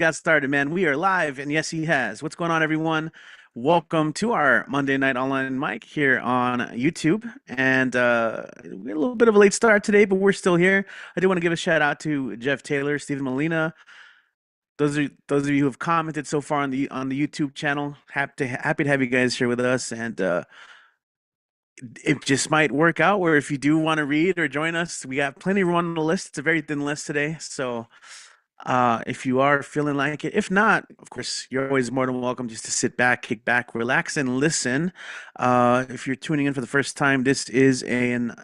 got started, man. We are live, and yes, he has. What's going on, everyone? Welcome to our Monday Night Online mic here on YouTube. And we had a little bit of a late start today, but we're still here. I do want to give a shout out to Jeff Taylor, Stephen Molina. Those of you who have commented so far on the YouTube channel. Happy to have you guys here with us, and it just might work out where if you do want to read or join us, we got plenty of room on the list. It's a very thin list today, so if you are feeling like it. If not, of course, you're always more than welcome just to sit back, kick back, relax, and listen. If you're tuning in for the first time, this is an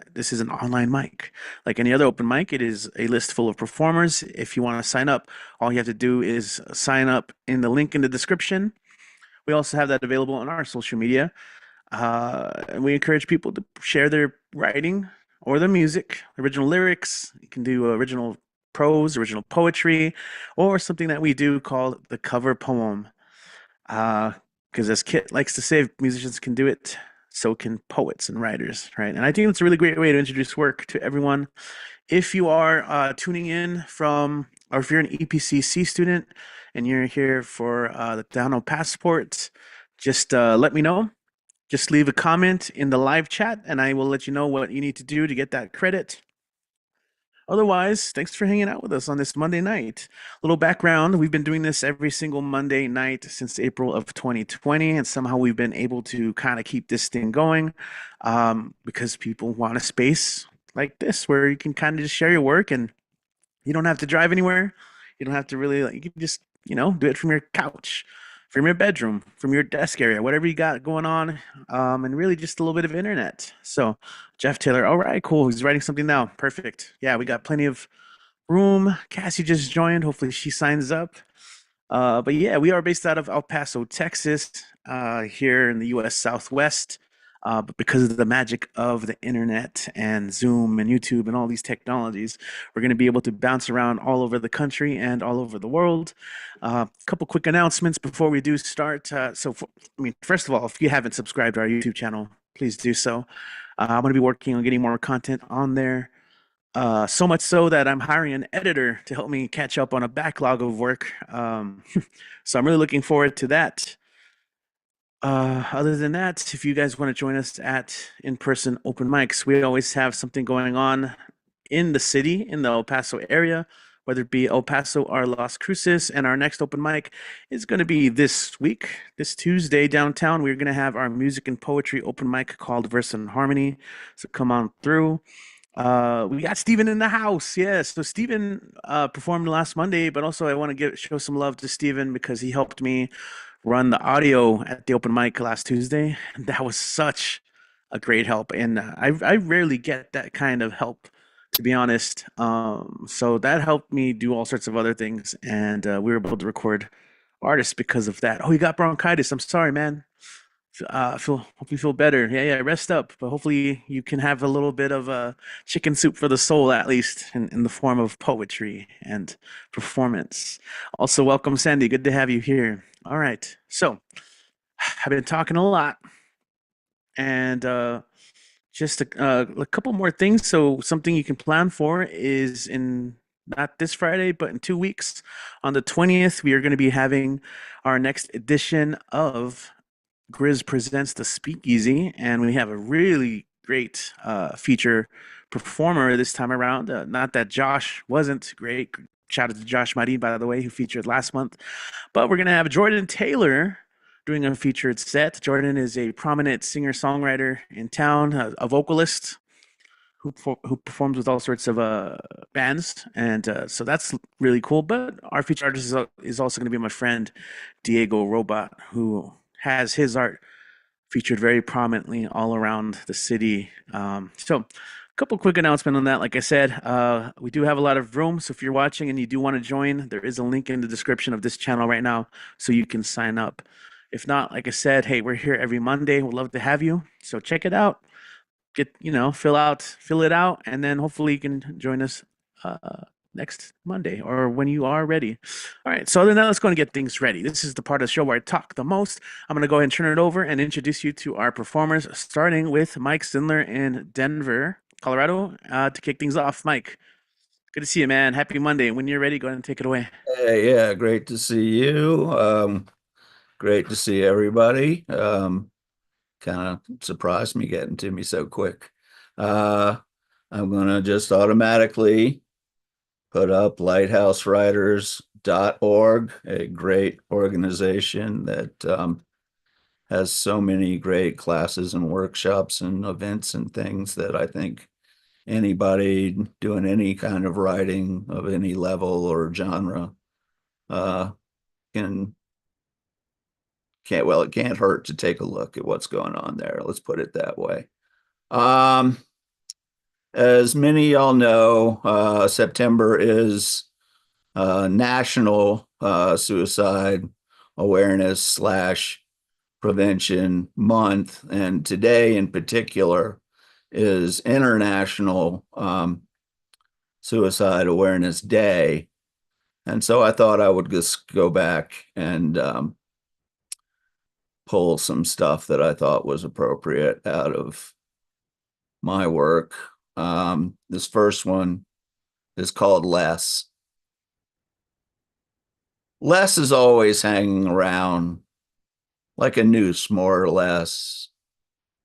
online mic. Like any other open mic, it is a list full of performers. If you want to sign up, all you have to do is sign up in the link in the description. We also have that available on our social media. And we encourage people to share their writing or their music, original lyrics. You can do original prose, original poetry, or something that we do called the cover poem. Because as Kit likes to say, if musicians can do it, so can poets and writers, right? And I think it's a really great way to introduce work to everyone. If you are tuning in from, or if you're an EPCC student and you're here for the Down Passport, just let me know. Just leave a comment in the live chat, and I will let you know what you need to do to get that credit. Otherwise, thanks for hanging out with us on this Monday night. Little background, we've been doing this every single Monday night since April of 2020, and somehow we've been able to kind of keep this thing going because people want a space like this where you can kind of just share your work and you don't have to drive anywhere. You don't have to really, like, you can just, do it from your couch, from your bedroom, from your desk area, whatever you got going on, and really just a little bit of internet. So, Jeff Taylor, all right, cool. He's writing something now. Perfect. Yeah, we got plenty of room. Cassie just joined. Hopefully, she signs up. But yeah, we are based out of El Paso, Texas, here in the U.S. Southwest. But because of the magic of the internet and Zoom and YouTube and all these technologies, we're going to be able to bounce around all over the country and all over the world. A couple quick announcements before we do start. First of all, if you haven't subscribed to our YouTube channel, please do so. I'm going to be working on getting more content on there. So much so that I'm hiring an editor to help me catch up on a backlog of work. So I'm really looking forward to that. Other than that, if you guys want to join us at in-person open mics, we always have something going on in the city, in the El Paso area, whether it be El Paso or Las Cruces. And our next open mic is going to be this week, this Tuesday downtown. We're going to have our music and poetry open mic called Verse and Harmony. So come on through. We got Steven in the house. Yes. So Steven performed last Monday, but also I want to show some love to Steven because he helped me run the audio at the open mic last Tuesday. That was such a great help. And I rarely get that kind of help, to be honest. So that helped me do all sorts of other things. And we were able to record artists because of that. Oh, you got bronchitis. I'm sorry, man. Hope you feel better. Yeah, rest up. But hopefully you can have a little bit of chicken soup for the soul, at least in the form of poetry and performance. Also, welcome, Sandy. Good to have you here. All right. So I've been talking a lot, and just a couple more things. So something you can plan for is in not this Friday, but in 2 weeks, on the 20th, we are going to be having our next edition of Grizz Presents the Speakeasy, and we have a really great feature performer this time around. Not that Josh wasn't great. Shout out to Josh Marin, by the way, who featured last month. But we're going to have Jordan Taylor doing a featured set. Jordan is a prominent singer-songwriter in town, a vocalist who performs with all sorts of bands, and so that's really cool. But our featured artist is also going to be my friend Diego Robot, who has his art featured very prominently all around the city. So, a couple quick announcements on that. Like I said, we do have a lot of room. So if you're watching and you do want to join, there is a link in the description of this channel right now, so you can sign up. If not, like I said, hey, we're here every Monday. We'd love to have you. So check it out. Fill it out, and then hopefully you can join us next Monday or when you are ready. All right, so other than that, let's go and get things ready. This is the part of the show where I talk the most. I'm going to go ahead and turn it over and introduce you to our performers, starting with Mike Sindler in Denver, Colorado. To kick things off, Mike, Good to see you, man. Happy Monday. When you're ready, go ahead and take it away. Hey, yeah, great to see you. Great to see everybody. Kind of surprised me getting to me so quick. Uh, I'm gonna just automatically put up lighthousewriters.org, a great organization that has so many great classes and workshops and events and things that I think anybody doing any kind of writing of any level or genre uh, can it can't hurt to take a look at what's going on there. Let's put it that way. Um, as many of y'all know, September is National Suicide Awareness slash Prevention Month, and today in particular is International Suicide Awareness Day. And so I thought I would just go back and pull some stuff that I thought was appropriate out of my work. This first one is called Less. Less is always hanging around like a noose, more or less.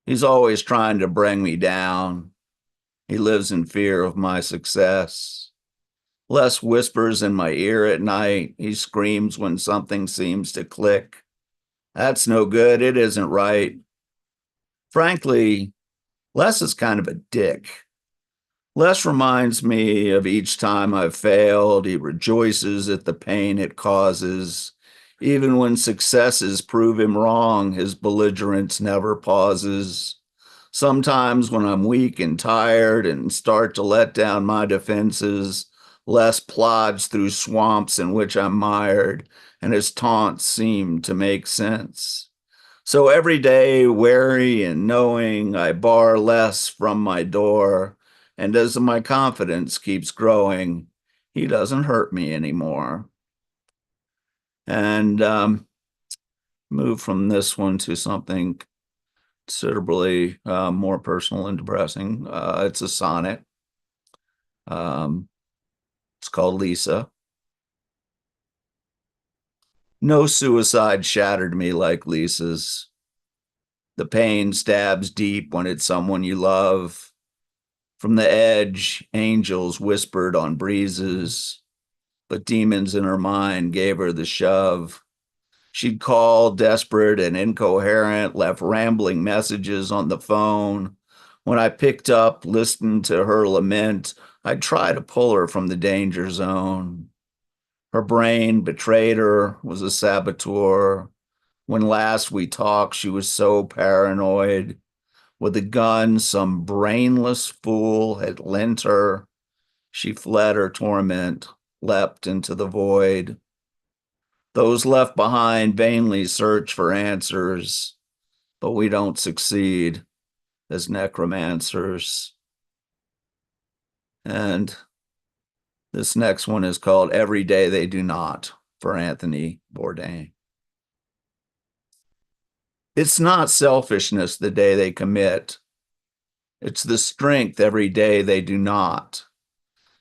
He's always trying to bring me down. He lives in fear of my success. Les whispers in my ear at night. He screams when something seems to click. That's no good. It isn't right. Frankly, Les is kind of a dick. Les reminds me of each time I've failed. He rejoices at the pain it causes. Even when successes prove him wrong, his belligerence never pauses. Sometimes when I'm weak and tired and start to let down my defenses, Les plods through swamps in which I'm mired, and his taunts seem to make sense. So every day, wary and knowing, I bar Les from my door, and as my confidence keeps growing, he doesn't hurt me anymore. And move from this one to something considerably more personal and depressing. It's a sonnet. Um, it's called Lisa. No suicide shattered me like Lisa's. The pain stabs deep when it's someone you love. From the edge, angels whispered on breezes, but demons in her mind gave her the shove. She'd call, desperate and incoherent, left rambling messages on the phone. When I picked up, listened to her lament, I'd try to pull her from the danger zone. Her brain betrayed her, was a saboteur. When last we talked, she was so paranoid. With a gun some brainless fool had lent her, she fled her torment, leapt into the void. Those left behind vainly search for answers, but we don't succeed as necromancers. And this next one is called Every Day They Do Not for Anthony Bourdain. It's not selfishness the day they commit. It's the strength every day they do not,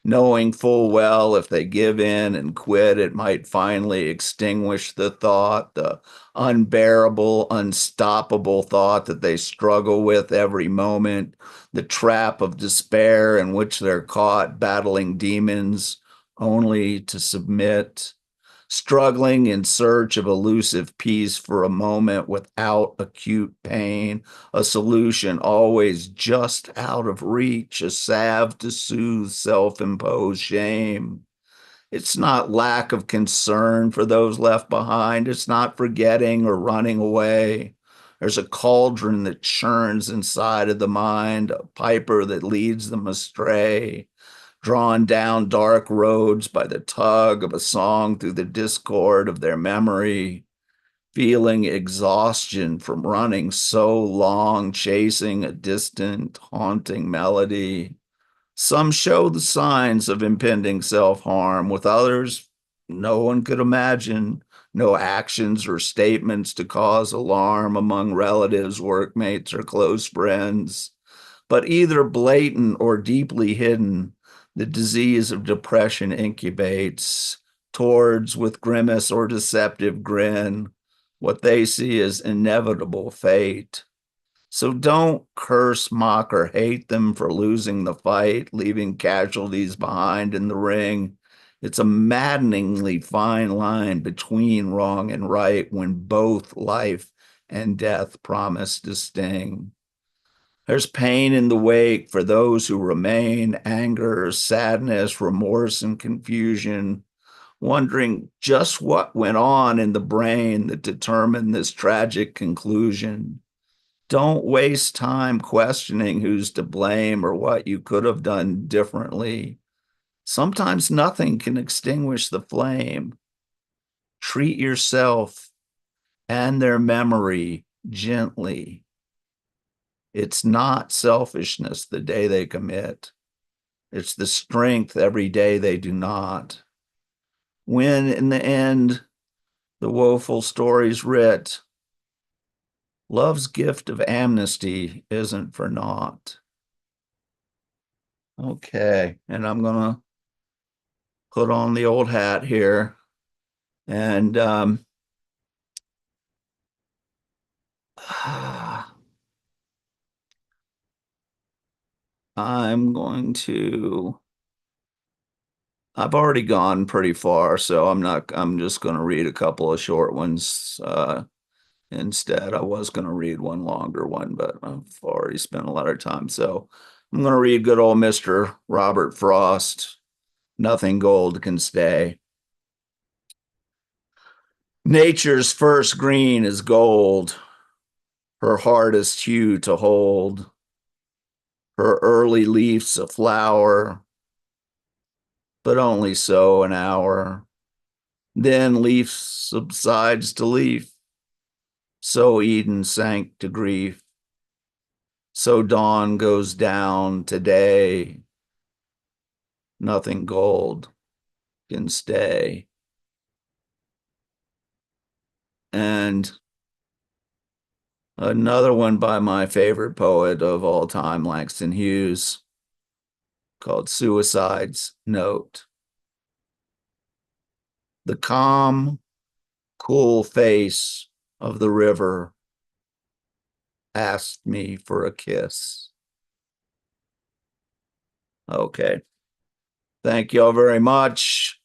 knowing full well if they give in and quit, it might finally extinguish the thought, the unbearable, unstoppable thought that they struggle with every moment, the trap of despair in which they're caught battling demons only to submit, struggling in search of elusive peace for a moment without acute pain, a solution always just out of reach, a salve to soothe self-imposed shame. It's not lack of concern for those left behind. It's not forgetting or running away. There's a cauldron that churns inside of the mind, a piper that leads them astray, drawn down dark roads by the tug of a song through the discord of their memory, feeling exhaustion from running so long, chasing a distant, haunting melody. Some show the signs of impending self-harm. With others, no one could imagine, no actions or statements to cause alarm among relatives, workmates, or close friends. But either blatant or deeply hidden, The disease of depression incubates towards, with grimace or deceptive grin, what they see as inevitable fate. So don't curse, mock, or hate them for losing the fight, leaving casualties behind in the ring. It's a maddeningly fine line between wrong and right when both life and death promise to sting. There's pain in the wake for those who remain, anger, sadness, remorse, and confusion, wondering just what went on in the brain that determined this tragic conclusion. Don't waste time questioning who's to blame or what you could have done differently. Sometimes nothing can extinguish the flame. Treat yourself and their memory gently. It's not selfishness the day they commit. It's the strength every day they do not. When in the end, the woeful story's writ, love's gift of amnesty isn't for naught. Okay, and I'm gonna put on the old hat here, and I'm going to. I've already gone pretty far, so I'm just going to read a couple of short ones instead. I was going to read one longer one, but I've already spent a lot of time. So I'm going to read good old Mr. Robert Frost. Nothing gold can stay. Nature's first green is gold, her hardest hue to hold, her early leaf's a flower, but only so an hour. Then leaf subsides to leaf, so Eden sank to grief. So dawn goes down today. Nothing gold can stay. And another one by my favorite poet of all time, Langston Hughes, called Suicide's Note. The calm, cool face of the river asked me for a kiss. Okay. Thank y'all very much.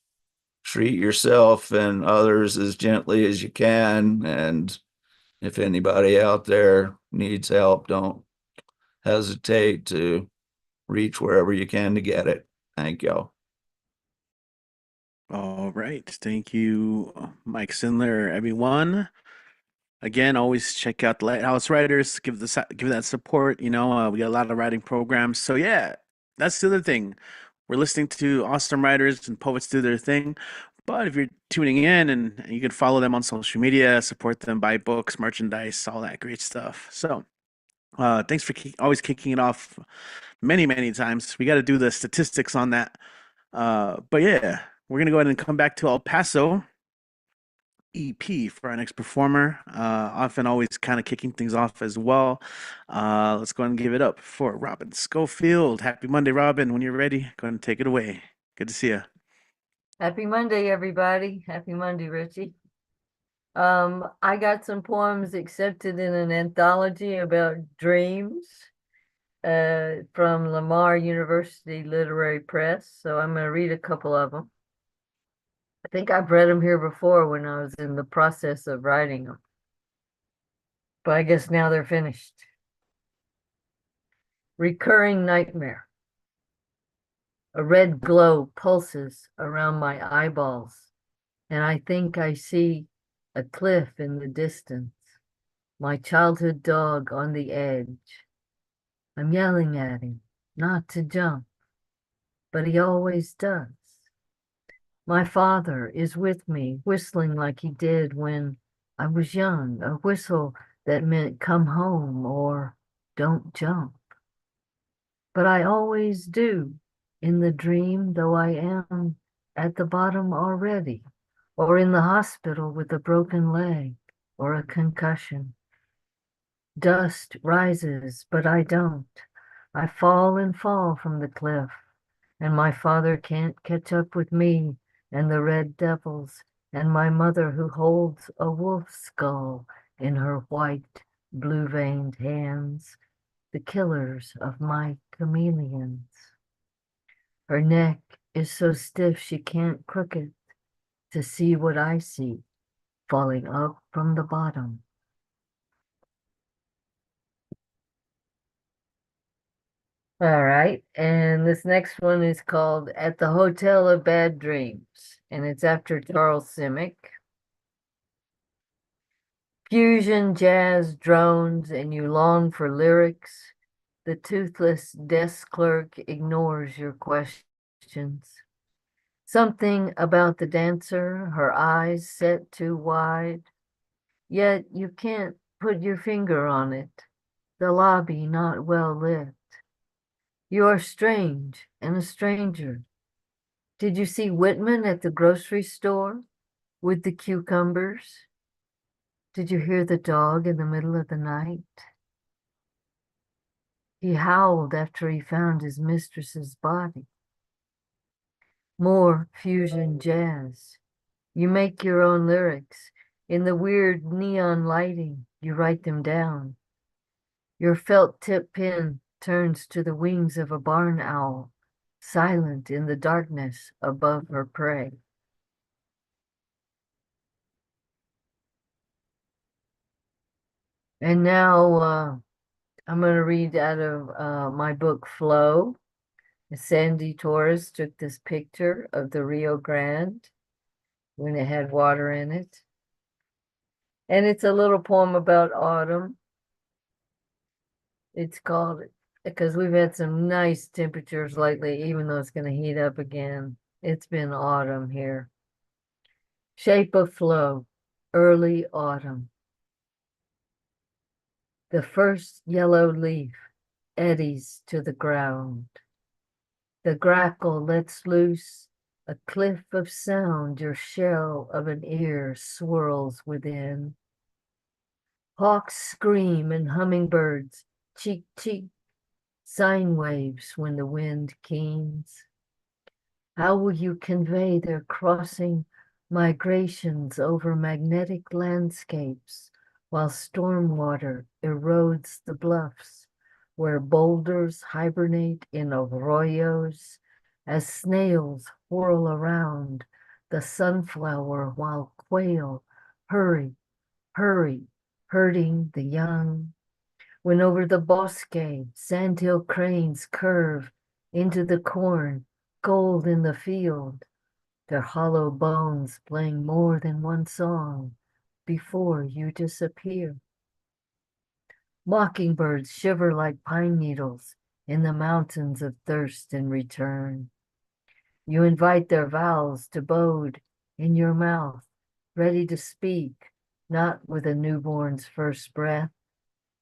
Treat yourself and others as gently as you can. And if anybody out there needs help, don't hesitate to reach wherever you can to get it. Thank y'all. All right. Thank you, Mike Sindler, everyone. Again, always check out the Lighthouse Writers. Give that support. We got a lot of writing programs. So yeah, that's the other thing. We're listening to awesome writers and poets do their thing. But if you're tuning in, and you can follow them on social media, support them, buy books, merchandise, all that great stuff. So thanks for always kicking it off many, many times. We got to do the statistics on that. But yeah, we're gonna go ahead and come back to El Paso EP for our next performer. Often always kind of kicking things off as well. Let's go and give it up for Robin Schofield. Happy Monday, Robin. When you're ready, go ahead and take it away. Good to see you. Happy Monday, everybody. Happy Monday, Richie. I got some poems accepted in an anthology about dreams from Lamar University Literary Press. So I'm going to read a couple of them. I think I've read them here before when I was in the process of writing them. But I guess now they're finished. Recurring nightmare. A red glow pulses around my eyeballs, and I think I see a cliff in the distance, my childhood dog on the edge. I'm yelling at him not to jump, but he always does. My father is with me, whistling like he did when I was young, a whistle that meant come home or don't jump. But I always do in the dream, though I am at the bottom already, or in the hospital with a broken leg or a concussion. Dust rises, but I don't. I fall and fall from the cliff, and my father can't catch up with me and the red devils, and my mother who holds a wolf skull in her white, blue-veined hands, the killers of my chameleons. Her neck is so stiff she can't crook it to see what I see falling up from the bottom. All right, and this next one is called At the Hotel of Bad Dreams, and it's after Charles Simic. Fusion, jazz, drones, and you long for lyrics. The toothless desk clerk ignores your questions. Something about the dancer, her eyes set too wide, yet you can't put your finger on it. The lobby not well lit. You are strange and a stranger. Did you see Whitman at the grocery store with the cucumbers? Did you hear the dog in the middle of the night? He howled after he found his mistress's body. More fusion jazz. You make your own lyrics. In the weird neon lighting, you write them down. Your felt tip pen turns to the wings of a barn owl, silent in the darkness above her prey. And now I'm going to read out of my book, Flow. Sandy Torres took this picture of the Rio Grande when it had water in it. And it's a little poem about autumn. It's called, because we've had some nice temperatures lately, even though it's going to heat up again. It's been autumn here. Shape of Flow, early autumn. The first yellow leaf eddies to the ground. The grackle lets loose a cliff of sound, your shell of an ear swirls within. Hawks scream and hummingbirds cheek cheek, sine waves when the wind keens. How will you convey their crossing migrations over magnetic landscapes while storm water erodes the bluffs where boulders hibernate in arroyos as snails whirl around the sunflower while quail hurry, hurry, herding the young? When over the bosque, sandhill cranes curve into the corn, gold in the field, their hollow bones playing more than one song before you disappear. Mockingbirds shiver like pine needles in the mountains of thirst and return. You invite their vowels to bode in your mouth, ready to speak, not with a newborn's first breath,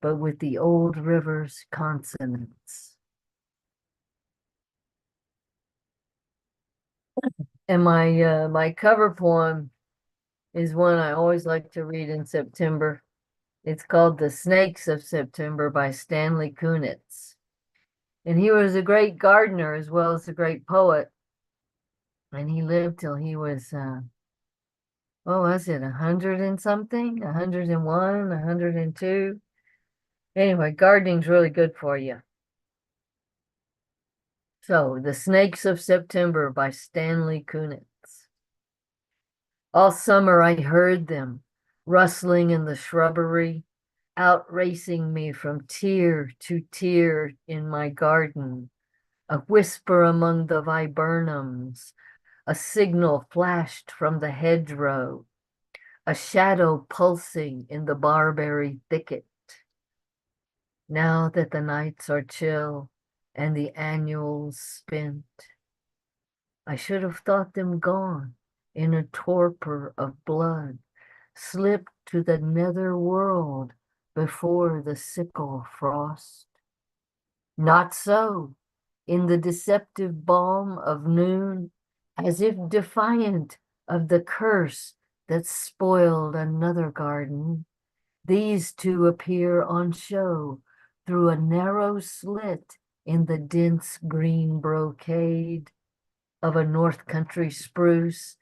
but with the old river's consonants. And my cover poem is one I always like to read in September. It's called The Snakes of September by Stanley Kunitz. And he was a great gardener as well as a great poet. And he lived till he was, what was it, 100 and something? 101, 102? Anyway, gardening's really good for you. So, The Snakes of September by Stanley Kunitz. All summer I heard them rustling in the shrubbery, outracing me from tier to tier in my garden, a whisper among the viburnums, a signal flashed from the hedgerow, a shadow pulsing in the barberry thicket. Now that the nights are chill and the annuals spent, I should have thought them gone in a torpor of blood, slipped to the nether world before the sickle frost. Not so. In the deceptive balm of noon, as if defiant of the curse that spoiled another garden, these two appear on show through a narrow slit in the dense green brocade of a North Country spruce,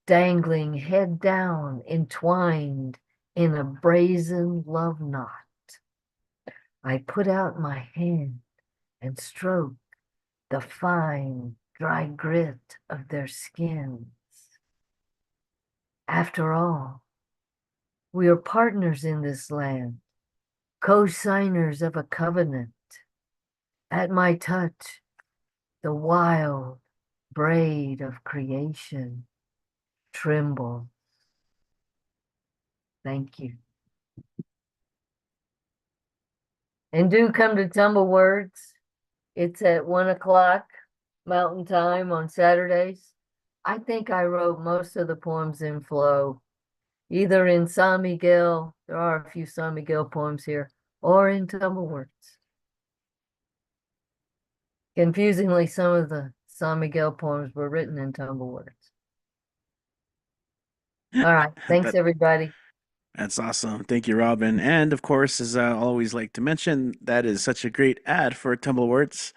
dangling head down, entwined in a brazen love knot. I put out my hand and stroke the fine, dry grit of their skins. After all, we are partners in this land, co-signers of a covenant. At my touch, the wild braid of creation trembles. Thank you. And do come to Tumble Words. It's at 1 o'clock Mountain Time on Saturdays. I think I wrote most of the poems in flow, either in San Miguel, there are a few San Miguel poems here, or in Tumble Words. Confusingly, some of the San Miguel poems were written in Tumble Words. All right. Thanks, That everybody. that's awesome. Thank you, Robin. And of course, as I always like to mention, that is such a great ad for Tumblewords.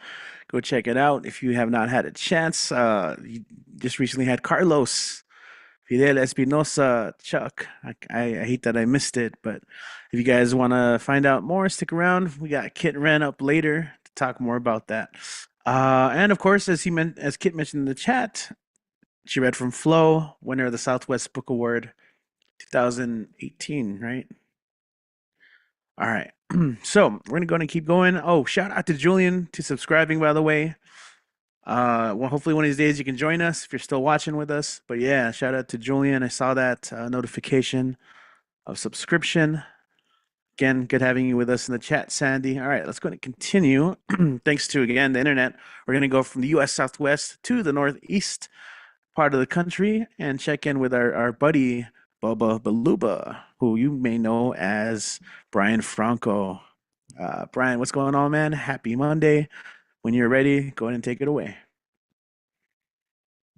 Go check it out if you have not had a chance. You just recently had Carlos, Fidel Espinosa, Chuck. I hate that I missed it, but if you guys want to find out more, stick around. We got Kit Ren up later to talk more about that. And of course, as Kit mentioned in the chat, she read from Flo, winner of the Southwest Book Award 2018, right? All right. So we're gonna go ahead and keep going. Oh, shout out to Julian to subscribing, by the way. Well, hopefully one of these days you can join us if you're still watching with us. But yeah, shout out to Julian. I saw that notification of subscription. Again, good having you with us in the chat, Sandy. All right, let's go and continue. Thanks to again the internet. We're gonna go from the U.S. Southwest to the Northeast part of the country and check in with our buddy Bubba Baluba, who you may know as Brian Franco. Brian, what's going on, man? Happy Monday. When you're ready, go ahead and take it away.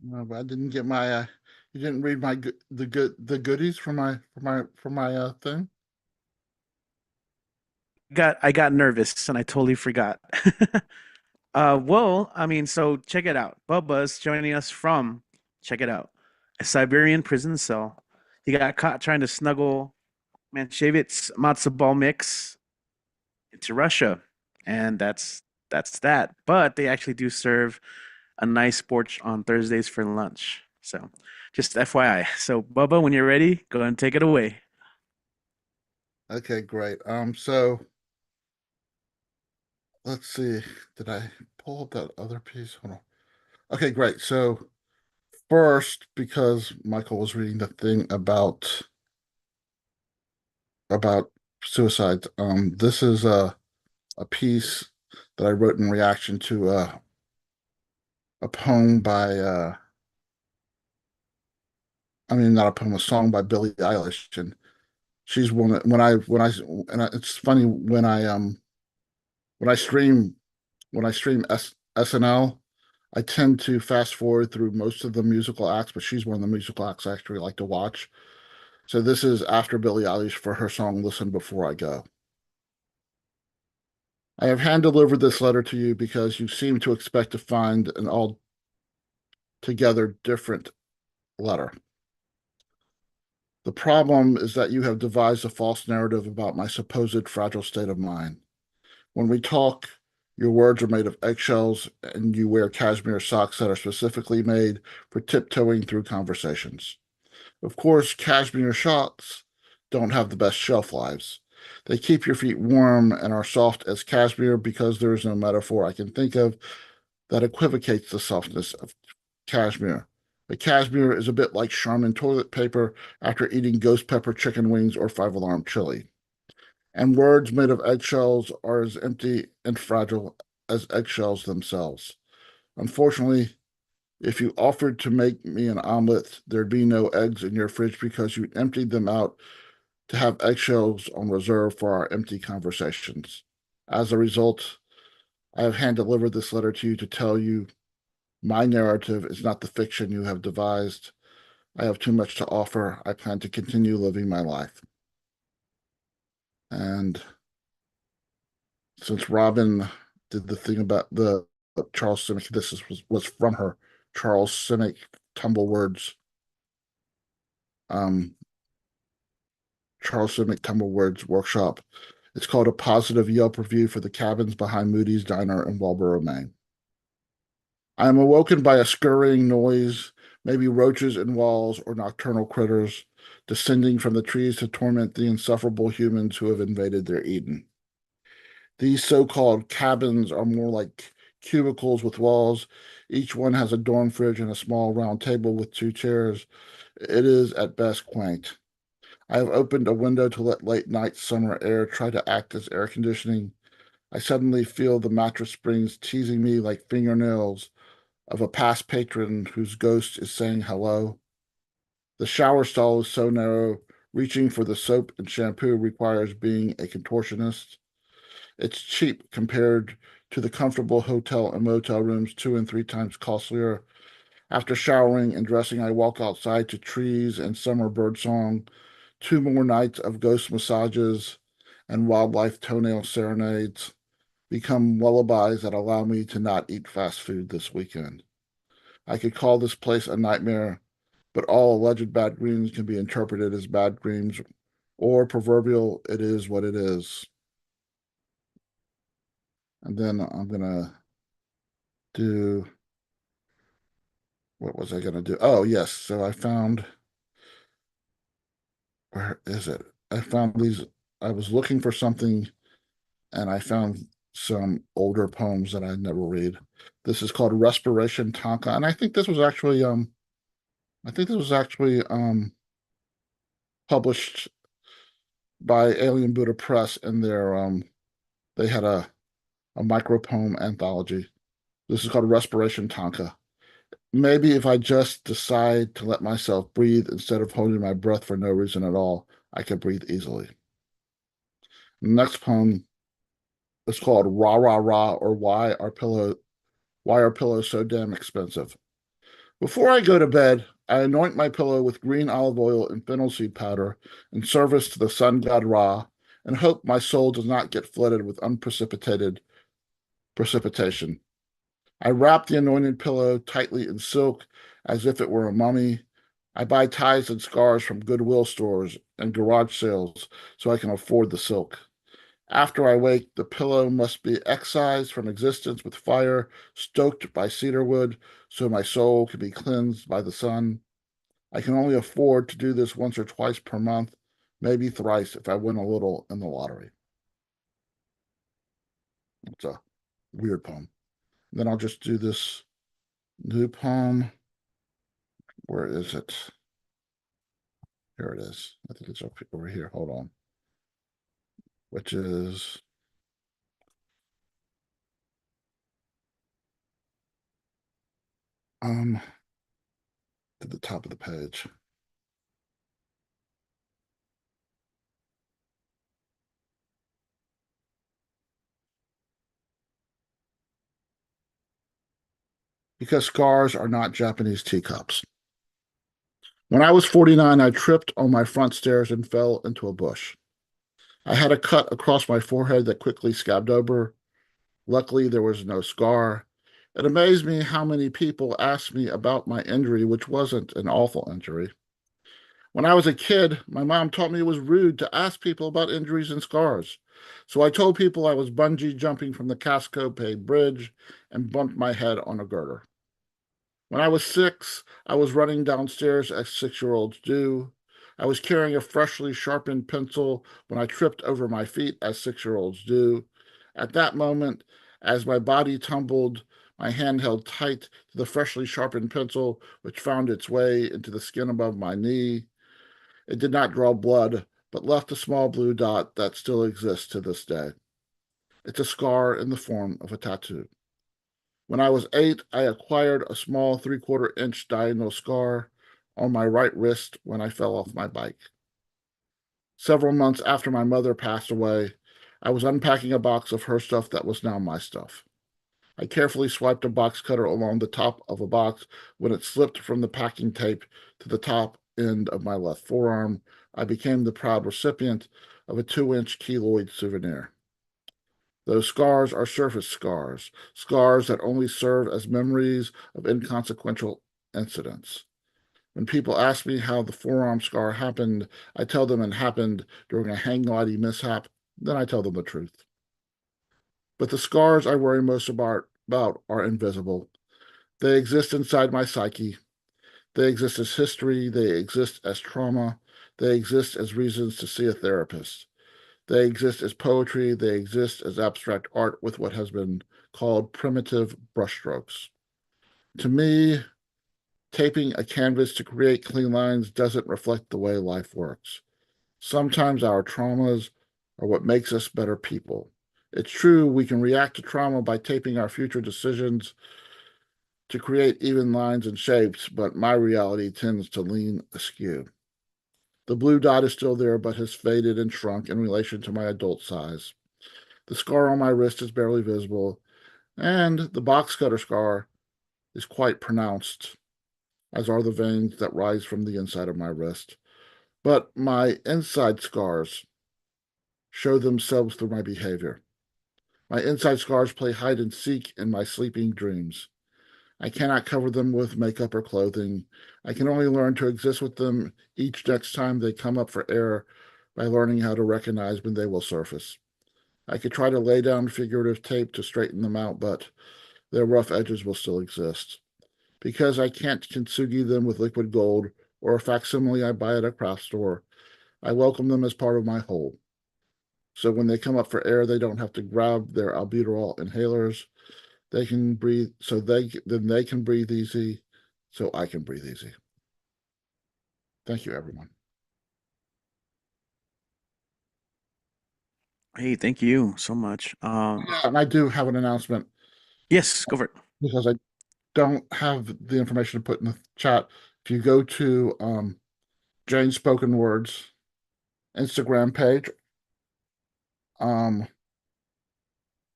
No, but I didn't get my. You didn't read my the goodies for my thing. I got nervous and I totally forgot. Well, I mean, so check it out. Bubba's joining us from, check it out, a Siberian prison cell. He got caught trying to snuggle Manchevitz matzo ball mix into Russia, and that's that. But they actually do serve a nice porch on Thursdays for lunch. So, just FYI. So, Bubba, when you're ready, go and take it away. Okay, great. So let's see. Did I pull up that other piece? Hold on. Okay, great. So first, because Michael was reading the thing about suicide, this is a piece that I wrote in reaction to a poem by I mean not a poem, a song by Billie Eilish, and she's one that it's funny when I stream SNL, I tend to fast forward through most of the musical acts, but she's one of the musical acts I actually like to watch. So this is after Billie Eilish for her song "Listen Before I Go." I have hand delivered this letter to you because you seem to expect to find an altogether different letter. The problem is that you have devised a false narrative about my supposed fragile state of mind. When we talk, your words are made of eggshells, and you wear cashmere socks that are specifically made for tiptoeing through conversations. Of course, cashmere socks don't have the best shelf lives. They keep your feet warm and are soft as cashmere because there is no metaphor I can think of that equivocates the softness of cashmere. But cashmere is a bit like Charmin toilet paper after eating ghost pepper chicken wings or five-alarm chili. And words made of eggshells are as empty and fragile as eggshells themselves. Unfortunately, if you offered to make me an omelet, there'd be no eggs in your fridge because you emptied them out to have eggshells on reserve for our empty conversations. As a result, I have hand delivered this letter to you to tell you my narrative is not the fiction you have devised. I have too much to offer. I plan to continue living my life. And since Robin did the thing about the Charles Simic. This was from her Charles Simic Tumble Words. Charles Simic Tumble Words workshop. It's called A Positive Yelp Review for the Cabins Behind Moody's Diner in Walboro, Maine. I am awoken by a scurrying noise, maybe roaches in walls or nocturnal critters, descending from the trees to torment the insufferable humans who have invaded their Eden. These so-called cabins are more like cubicles with walls. Each one has a dorm fridge and a small round table with 2 chairs. It is at best quaint. I have opened a window to let late night summer air try to act as air conditioning. I suddenly feel the mattress springs teasing me like fingernails of a past patron whose ghost is saying hello. The shower stall is so narrow, reaching for the soap and shampoo requires being a contortionist. It's cheap compared to the comfortable hotel and motel rooms 2 and 3 times costlier. After showering and dressing, I walk outside to trees and summer birdsong, 2 more nights of ghost massages and wildlife toenail serenades become lullabies that allow me to not eat fast food this weekend. I could call this place a nightmare, but all alleged bad dreams can be interpreted as bad dreams, or proverbial, it is what it is. And then I'm going to do, what was I going to do? Oh, yes. So I found, where is it? I found these, I was looking for something and I found some older poems that I never read. This is called Respiration Tonka. And I think this was actually, published by Alien Buddha Press in their, they had a micropoem anthology. This is called Respiration Tonka. Maybe if I just decide to let myself breathe instead of holding my breath for no reason at all, I can breathe easily. The next poem is called Rah Rah Rah, or Why Are Pillows So Damn Expensive? Before I go to bed, I anoint my pillow with green olive oil and fennel seed powder in service to the sun god Ra, and hope my soul does not get flooded with unprecipitated precipitation. I wrap the anointed pillow tightly in silk as if it were a mummy. I buy ties and scars from Goodwill stores and garage sales so I can afford the silk. After I wake, the pillow must be excised from existence with fire, stoked by cedar wood, so my soul can be cleansed by the sun. I can only afford to do this once or twice per month, maybe thrice if I win a little in the lottery. It's a weird poem. Then I'll just do this new poem. Where is it? Here it is. I think it's up over here. Hold on. Which is to the top of the page. Because scars are not Japanese teacups. When I was 49, I tripped on my front stairs and fell into a bush. I had a cut across my forehead that quickly scabbed over. Luckily, there was no scar. It amazed me how many people asked me about my injury, which wasn't an awful injury. When I was a kid, my mom taught me it was rude to ask people about injuries and scars. So I told people I was bungee jumping from the Casco-Pay Bridge and bumped my head on a girder. When I was 6, I was running downstairs as 6-year-olds do. I was carrying a freshly sharpened pencil when I tripped over my feet as 6-year-olds do. At that moment, as my body tumbled, my hand held tight to the freshly sharpened pencil, which found its way into the skin above my knee. It did not draw blood, but left a small blue dot that still exists to this day. It's a scar in the form of a tattoo. When I was 8, I acquired a small 3/4-inch diagonal scar on my right wrist when I fell off my bike. Several months after my mother passed away, I was unpacking a box of her stuff that was now my stuff. I carefully swiped a box cutter along the top of a box. When it slipped from the packing tape to the top end of my left forearm, I became the proud recipient of a 2-inch keloid souvenir. Those scars are surface scars, scars that only serve as memories of inconsequential incidents. When people ask me how the forearm scar happened, I tell them it happened during a hang gliding mishap. Then I tell them the truth. But the scars I worry most about are invisible. They exist inside my psyche. They exist as history. They exist as trauma. They exist as reasons to see a therapist. They exist as poetry. They exist as abstract art with what has been called primitive brushstrokes. To me, taping a canvas to create clean lines doesn't reflect the way life works. Sometimes our traumas are what makes us better people. It's true we can react to trauma by taping our future decisions to create even lines and shapes, but my reality tends to lean askew. The blue dot is still there, but has faded and shrunk in relation to my adult size. The scar on my wrist is barely visible, and the box cutter scar is quite pronounced, as are the veins that rise from the inside of my wrist. But my inside scars show themselves through my behavior. My inside scars play hide and seek in my sleeping dreams. I cannot cover them with makeup or clothing. I can only learn to exist with them each next time they come up for air by learning how to recognize when they will surface. I could try to lay down figurative tape to straighten them out, but their rough edges will still exist. Because I can't kintsugi them with liquid gold or a facsimile I buy at a craft store, I welcome them as part of my whole. So when they come up for air, they don't have to grab their albuterol inhalers. They can breathe, they can breathe easy, so I can breathe easy. Thank you, everyone. Hey, thank you so much. And I do have an announcement Yes, go for it. because I don't have the information to put in the chat. If you go to Jane Spoken Words Instagram page, or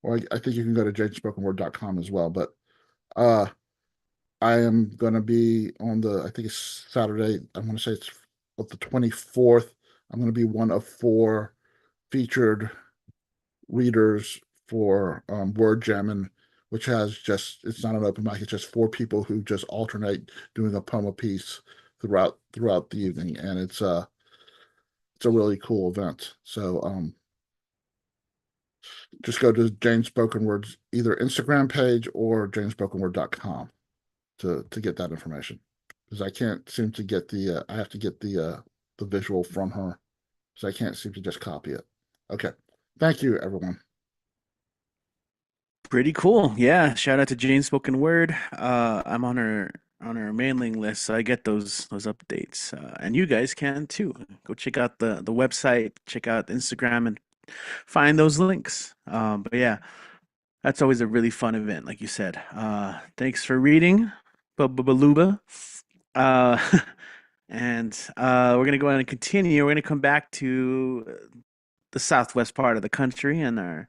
I think you can go to janespokenword.com as well, but I am going to be on I think it's Saturday. I'm going to say it's the 24th. I'm going to be one of 4 featured readers for Word Jamming, which has it's not an open mic. It's just 4 people who just alternate doing a poem a piece throughout the evening, and it's a really cool event. So just go to Jane Spoken Words either Instagram page or janespokenword.com to get that information, because I can't seem to get I have to get the visual from her, so I can't seem to just copy it. Okay, thank you, everyone. Pretty cool. Yeah. Shout out to Jane Spoken Word. I'm on her mailing list, so I get those updates. And you guys can too. Go check out the website, check out Instagram, and find those links. But yeah, that's always a really fun event, like you said. Thanks for reading, Baluba. Uh, and we're gonna go ahead and continue. We're gonna come back to the southwest part of the country, and our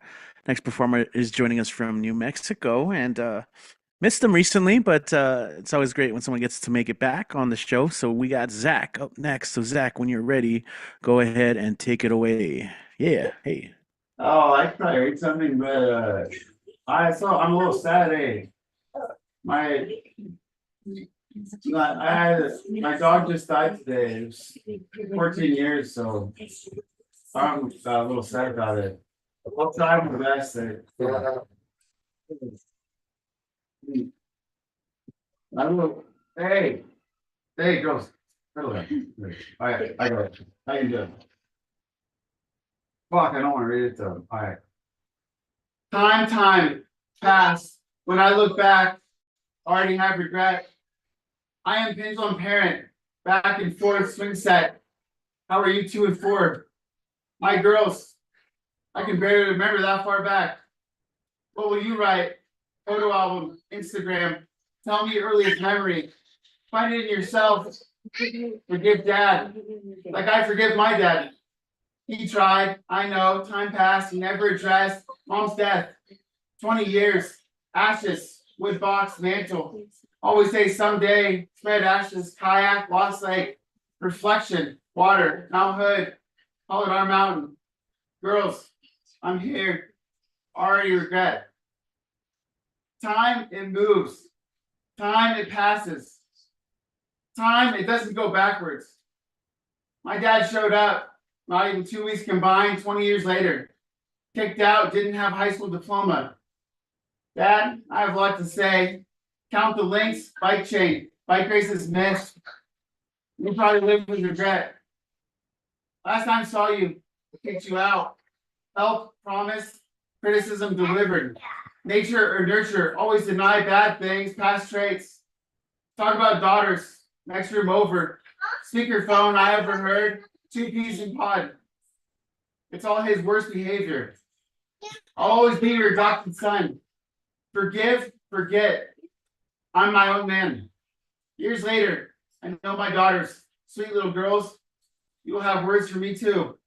next performer is joining us from New Mexico. And missed them recently, but it's always great when someone gets to make it back on the show. So we got Zach up next. So Zach, when you're ready, go ahead and take it away. Yeah. Hey. Oh, I could probably read something, but I'm a little sad, eh? My my dog just died today. It was 14 years, so I'm a little sad about it. I'll try my best. I will. Hey, girls. All right, I got it. How you doing? Fuck, I don't want to read it though. All right. Time passed. When I look back, already have regret. I am pendulum parent, back and forth swing set. How are you 2 and 4? My girls, I can barely remember that far back. What will you write? Photo album, Instagram. Tell me your earliest memory. Find it in yourself. Forgive dad, like I forgive my dad. He tried, I know, time passed, he never addressed. Mom's death, 20 years, ashes, wood box, mantle. Always say someday, spread ashes, kayak, lost lake, reflection, water, Mount Hood, Hollowed Our Mountain. Girls, I'm here. already regret. Time, it moves. Time, it passes. Time, it doesn't go backwards. My dad showed up, not even 2 weeks combined, 20 years later. Kicked out, didn't have high school diploma. Dad, I have a lot to say. Count the links, bike chain, bike races missed. You probably live with regret. Last time I saw you, I kicked you out. Help, promise, criticism delivered. Nature or nurture, always deny bad things, past traits. Talk about daughters, next room over. Speakerphone I overheard, 2 peas in pod. It's all his worst behavior. I'll always be your adopted son. Forgive, forget. I'm my own man. Years later, I know my daughters, sweet little girls, you will have words for me too.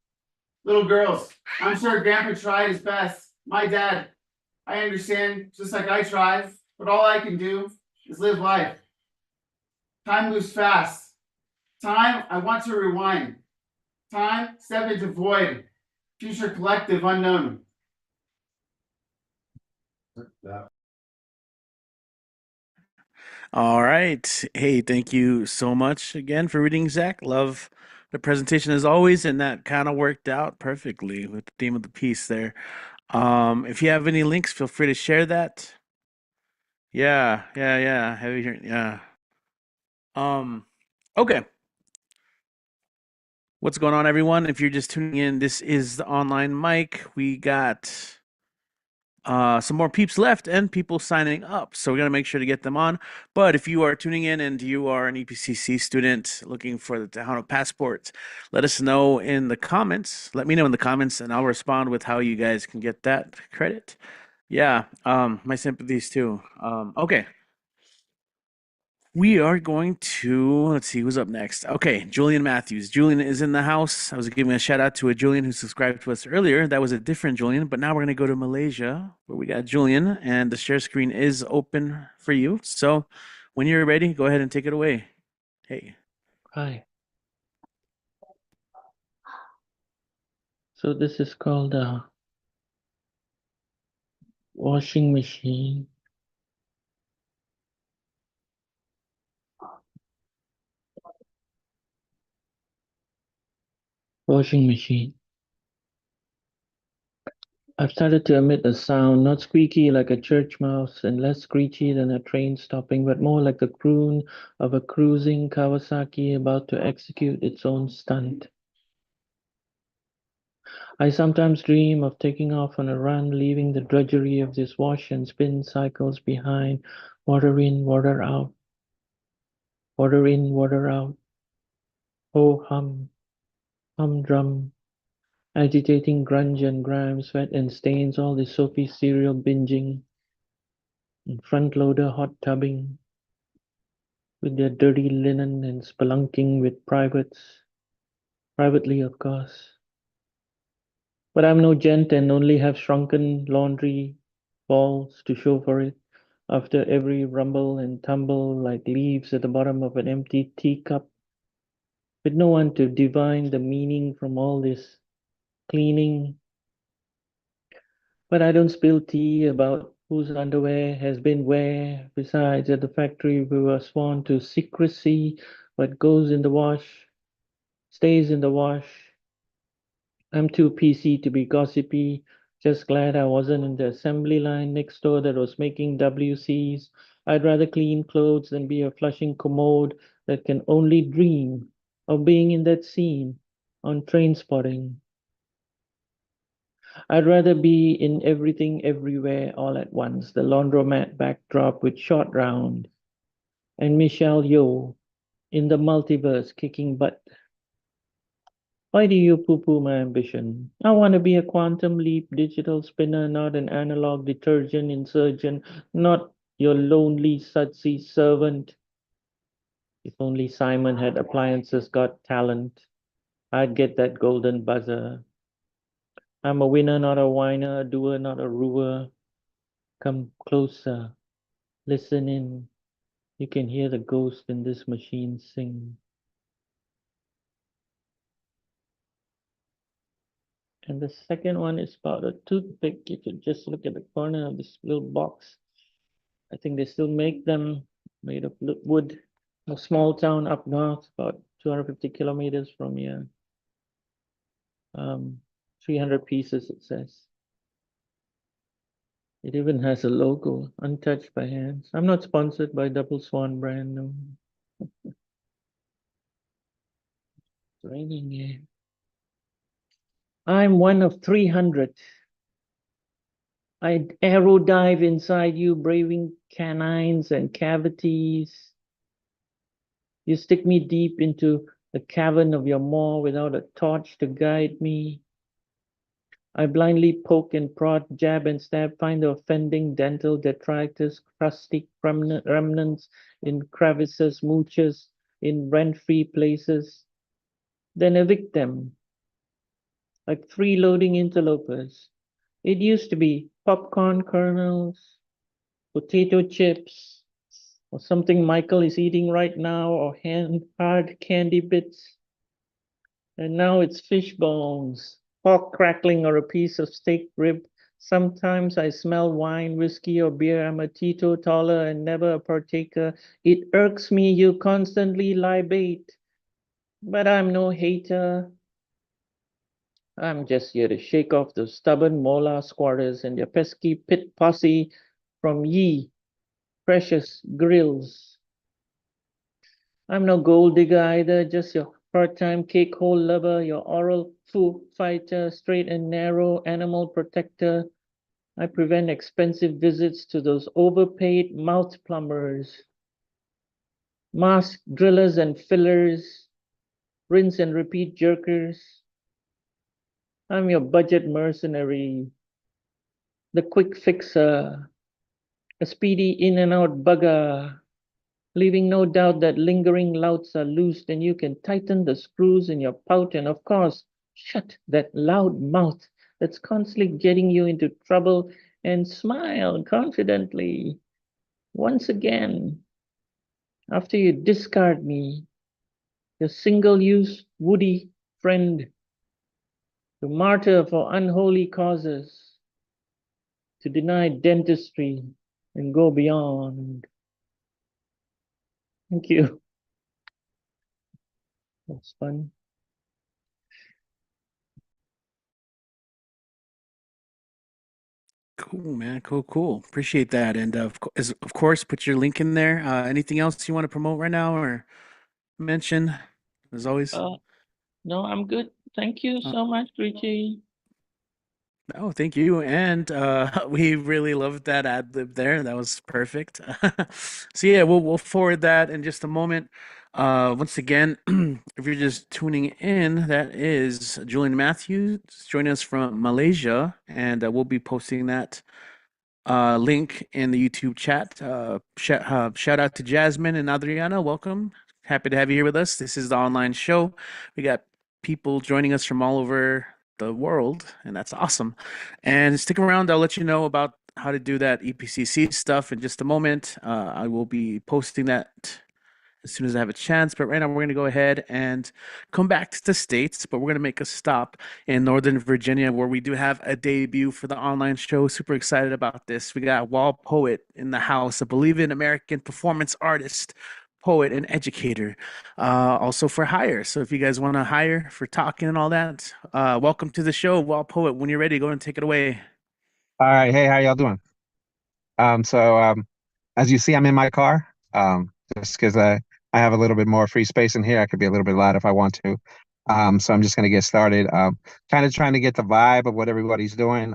Little girls, I'm sure Grandpa tried his best. My dad, I understand, just like I tried, but all I can do is live life. Time moves fast. Time, I want to rewind. Time, step into void. Future collective unknown. All right. Hey, thank you so much again for reading, Zach. Love the presentation as always, and that kind of worked out perfectly with the theme of the piece there. If you have any links, feel free to share that. Yeah, yeah, yeah. Have you heard? Yeah. Um, okay. What's going on, everyone? If you're just tuning in, this is the online mic. We got some more peeps left and people signing up. So we're going to make sure to get them on. But if you are tuning in and you are an EPCC student looking for the Tejano passport, let us know in the comments. Let me know in the comments and I'll respond with how you guys can get that credit. Yeah, my sympathies too. Okay. We are going to, let's see who's up next. Okay, Julian Matthews. Julian is in the house. I was giving a shout out to a Julian who subscribed to us earlier. That was a different Julian, but now we're going to go to Malaysia where we got Julian and the share screen is open for you. So when you're ready, go ahead and take it away. Hey. Hi. So this is called a washing machine. Washing machine. I've started to emit a sound, not squeaky like a church mouse and less screechy than a train stopping, but more like the croon of a cruising Kawasaki about to execute its own stunt. I sometimes dream of taking off on a run, leaving the drudgery of this wash and spin cycles behind. Water in, water out. Water in, water out. Oh, humdrum. Agitating grunge and grime, sweat and stains, all the soapy cereal binging, and front loader hot tubbing, with their dirty linen and spelunking with privately of course. But I'm no gent and only have shrunken laundry balls to show for it, after every rumble and tumble like leaves at the bottom of an empty teacup, with no one to divine the meaning from all this cleaning. But I don't spill tea about whose underwear has been where. Besides, at the factory, we were sworn to secrecy. What goes in the wash stays in the wash. I'm too PC to be gossipy. Just glad I wasn't in the assembly line next door that was making WCs. I'd rather clean clothes than be a flushing commode that can only dream of being in that scene on Train Spotting. I'd rather be in everything everywhere all at once, the laundromat backdrop with short round and Michelle Yeoh in the multiverse kicking butt. Why do you poo-poo my ambition? I want to be a quantum leap digital spinner, not an analog detergent insurgent, not your lonely sudsy servant. If only Simon had appliances got talent, I'd get that golden buzzer. I'm a winner, not a whiner, a doer, not a ruer. Come closer, listen in. You can hear the ghost in this machine sing. And the second one is about a toothpick. You could just look at the corner of this little box. I think they still make them made of wood. A small town up north, about 250 kilometers from here. 300 pieces, it says. It even has a logo, untouched by hands. I'm not sponsored by Double Swan brand, no. It's raining here. I'm one of 300. I'd arrow dive inside you, braving canines and cavities. You stick me deep into the cavern of your maw without a torch to guide me. I blindly poke and prod, jab and stab, find the offending dental detritus, crusty remnants in crevices, mooches, in rent-free places, then evict them like freeloading interlopers. It used to be popcorn kernels, potato chips, or something Michael is eating right now, or hard candy bits. And now it's fish bones, pork crackling, or a piece of steak rib. Sometimes I smell wine, whiskey, or beer. I'm a teetotaler and never a partaker. It irks me you constantly libate, but I'm no hater. I'm just here to shake off those stubborn mola squatters and their pesky pit posse from ye precious grills. I'm no gold digger either, just your part-time cake hole lover, your oral foo fighter, straight and narrow animal protector. I prevent expensive visits to those overpaid mouth plumbers, mask drillers and fillers, rinse and repeat jerkers. I'm your budget mercenary, the quick fixer, a speedy in and out bugger, leaving no doubt that lingering louts are loosed and you can tighten the screws in your pout and of course, shut that loud mouth that's constantly getting you into trouble and smile confidently. Once again, after you discard me, your single-use woody friend, to martyr for unholy causes, to deny dentistry and go beyond. Thank you. That's fun. Cool, man. Cool. Appreciate that. And of course, put your link in there. Anything else you want to promote right now or mention? As always. No, I'm good. Thank you so much, Richie. Oh, thank you. And we really loved that ad lib there. That was perfect. So yeah, we'll forward that in just a moment. Once again, if you're just tuning in, that is Julian Matthews joining us from Malaysia, and we'll be posting that link in the YouTube chat. Shout out to Jasmine and Adriana. Welcome. Happy to have you here with us. This is the online show. We got people joining us from all over the world, and that's awesome. And stick around. I'll let you know about how to do that EPCC stuff in just a moment. I will be posting that as soon as I have a chance. But right now, we're going to go ahead and come back to the States, but we're going to make a stop in Northern Virginia where we do have a debut for the online show. Super excited about this. We got Wall Poet in the house, a Bolivian American performance artist, poet, and educator, also for hire. So if you guys want to hire for talking and all that, welcome to the show, Wall Poet. When you're ready, go and take it away. All right, hey, how y'all doing? As you see, I'm in my car. Just because I have a little bit more free space in here, I could be a little bit loud if I want to. So I'm just gonna get started. Kind of trying to get the vibe of what everybody's doing.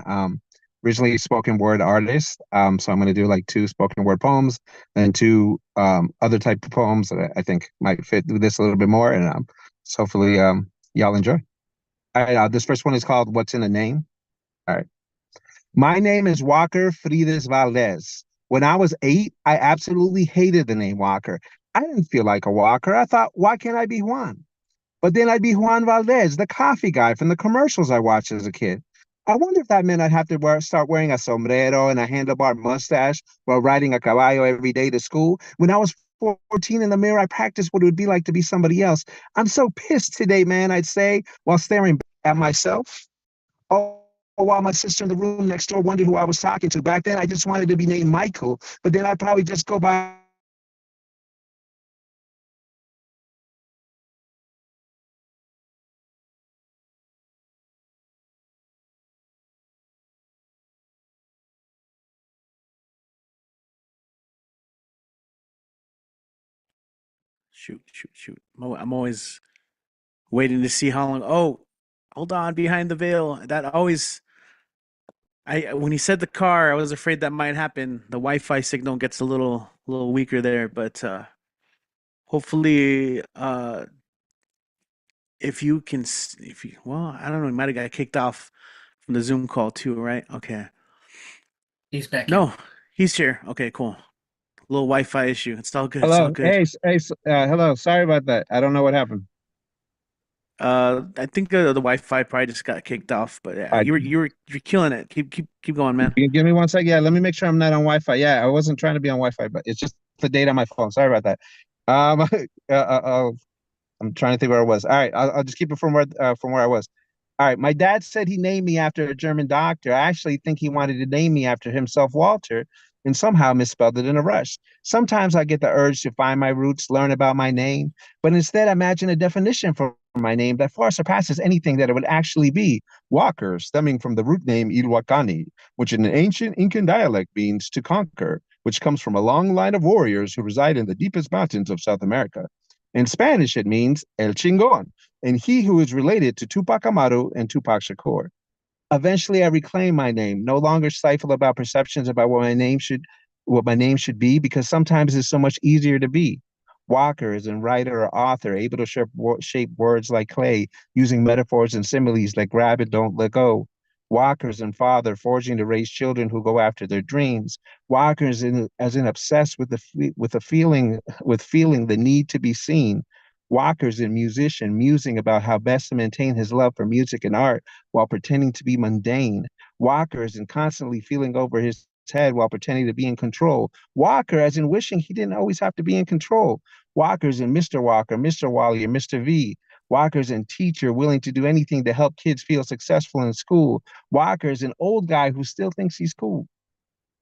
Originally spoken word artist. So I'm gonna do like 2 spoken word poems, then 2 other type of poems that I think might fit with this a little bit more, and so hopefully y'all enjoy. All right, this first one is called "What's in a Name." All right. My name is Walker Frides Valdez. When I was 8, I absolutely hated the name Walker. I didn't feel like a Walker. I thought, why can't I be Juan? But then I'd be Juan Valdez, the coffee guy from the commercials I watched as a kid. I wonder if that meant I'd have to start wearing a sombrero and a handlebar mustache while riding a caballo every day to school. When I was 14 in the mirror, I practiced what it would be like to be somebody else. I'm so pissed today, man, I'd say, while staring at myself. while my sister in the room next door wondered who I was talking to. Back then, I just wanted to be named Michael, but then I'd probably just go by. Shoot. I'm always waiting to see how long. Oh, hold on, behind the veil. That always. I when he said the car, I was afraid that might happen. The Wi-Fi signal gets a little weaker there, but hopefully, if you can, if you, well, I don't know, he might have got kicked off from the Zoom call too, right? Okay. He's back in. No, he's here. Okay, cool. Little Wi-Fi issue. It's all good. It's all Hello. good. Hello. Sorry about that. I don't know what happened. I think the Wi-Fi probably just got kicked off, but yeah, Uh, you're killing it. Keep going, man. Give me one second. Yeah, let me make sure I'm not on Wi-Fi. Yeah, I wasn't trying to be on Wi-Fi, but it's just the data on my phone. Sorry about that. Um, I'm trying to think where I was. All right, I'll just keep it from where I was. All right, my dad said he named me after a German doctor. I actually think he wanted to name me after himself, Walter, and somehow misspelled it in a rush. Sometimes I get the urge to find my roots, learn about my name, but instead imagine a definition for my name that far surpasses anything that it would actually be. Walker, stemming from the root name Ilwakani, which in an ancient Incan dialect means to conquer, which comes from a long line of warriors who reside in the deepest mountains of South America. In Spanish, it means El Chingon, and he who is related to Tupac Amaru and Tupac Shakur. Eventually, I reclaimed my name, no longer stifle about perceptions about what my name should be, because sometimes it's so much easier to be. Walker is a writer or author, able to shape words like clay, using metaphors and similes like grab it, don't let go. Walker's and father, forging to raise children who go after their dreams. Walker's as in obsessed with feeling the need to be seen. Walker's in musician, musing about how best to maintain his love for music and art while pretending to be mundane. Walker's in constantly feeling over his head while pretending to be in control. Walker as in wishing he didn't always have to be in control. Walker's in Mr. Walker, Mr. Wally, or Mr. V. Walker's in teacher, willing to do anything to help kids feel successful in school. Walker's an old guy who still thinks he's cool.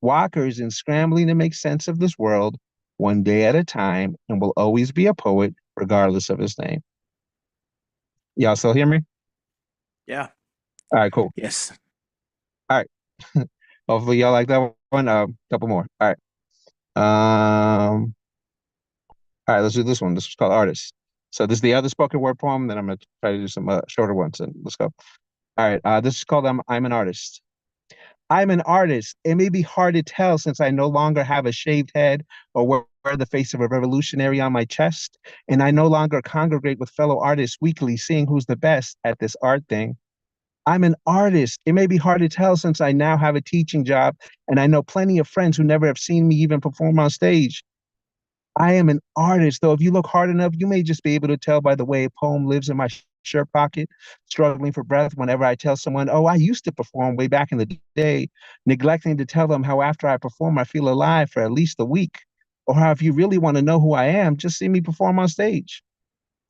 Walker's in scrambling to make sense of this world one day at a time and will always be a poet regardless of his name. Y'all still hear me? Yeah. All right, cool. Yes. All right. Hopefully y'all like that one. Couple more. All right. All right, let's do this one. This is called Artist. So this is the other spoken word poem. Then I'm gonna try to do some shorter ones. And let's go. All right. This is called I'm an Artist. I'm an artist. It may be hard to tell since I no longer have a shaved head or wear the face of a revolutionary on my chest, and I no longer congregate with fellow artists weekly, seeing who's the best at this art thing. I'm an artist. It may be hard to tell since I now have a teaching job, and I know plenty of friends who never have seen me even perform on stage. I am an artist, though if you look hard enough, you may just be able to tell by the way a poem lives in my shirt pocket, struggling for breath whenever I tell someone, oh, I used to perform way back in the day, neglecting to tell them how after I perform, I feel alive for at least a week. Or how if you really want to know who I am, just see me perform on stage.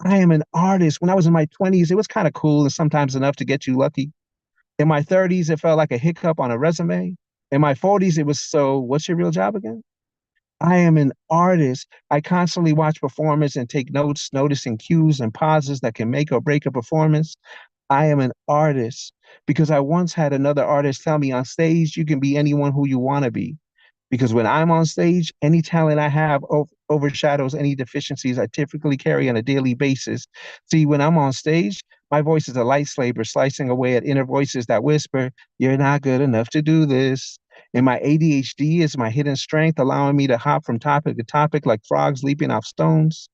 I am an artist. When I was in my 20s, it was kind of cool and sometimes enough to get you lucky. In my 30s, it felt like a hiccup on a resume. In my 40s, it was so, what's your real job again? I am an artist. I constantly watch performance and take notes, noticing cues and pauses that can make or break a performance. I am an artist because I once had another artist tell me on stage, you can be anyone who you want to be. Because when I'm on stage, any talent I have overshadows any deficiencies I typically carry on a daily basis. See, when I'm on stage, my voice is a light slaver slicing away at inner voices that whisper, you're not good enough to do this. And my ADHD is my hidden strength, allowing me to hop from topic to topic like frogs leaping off stones.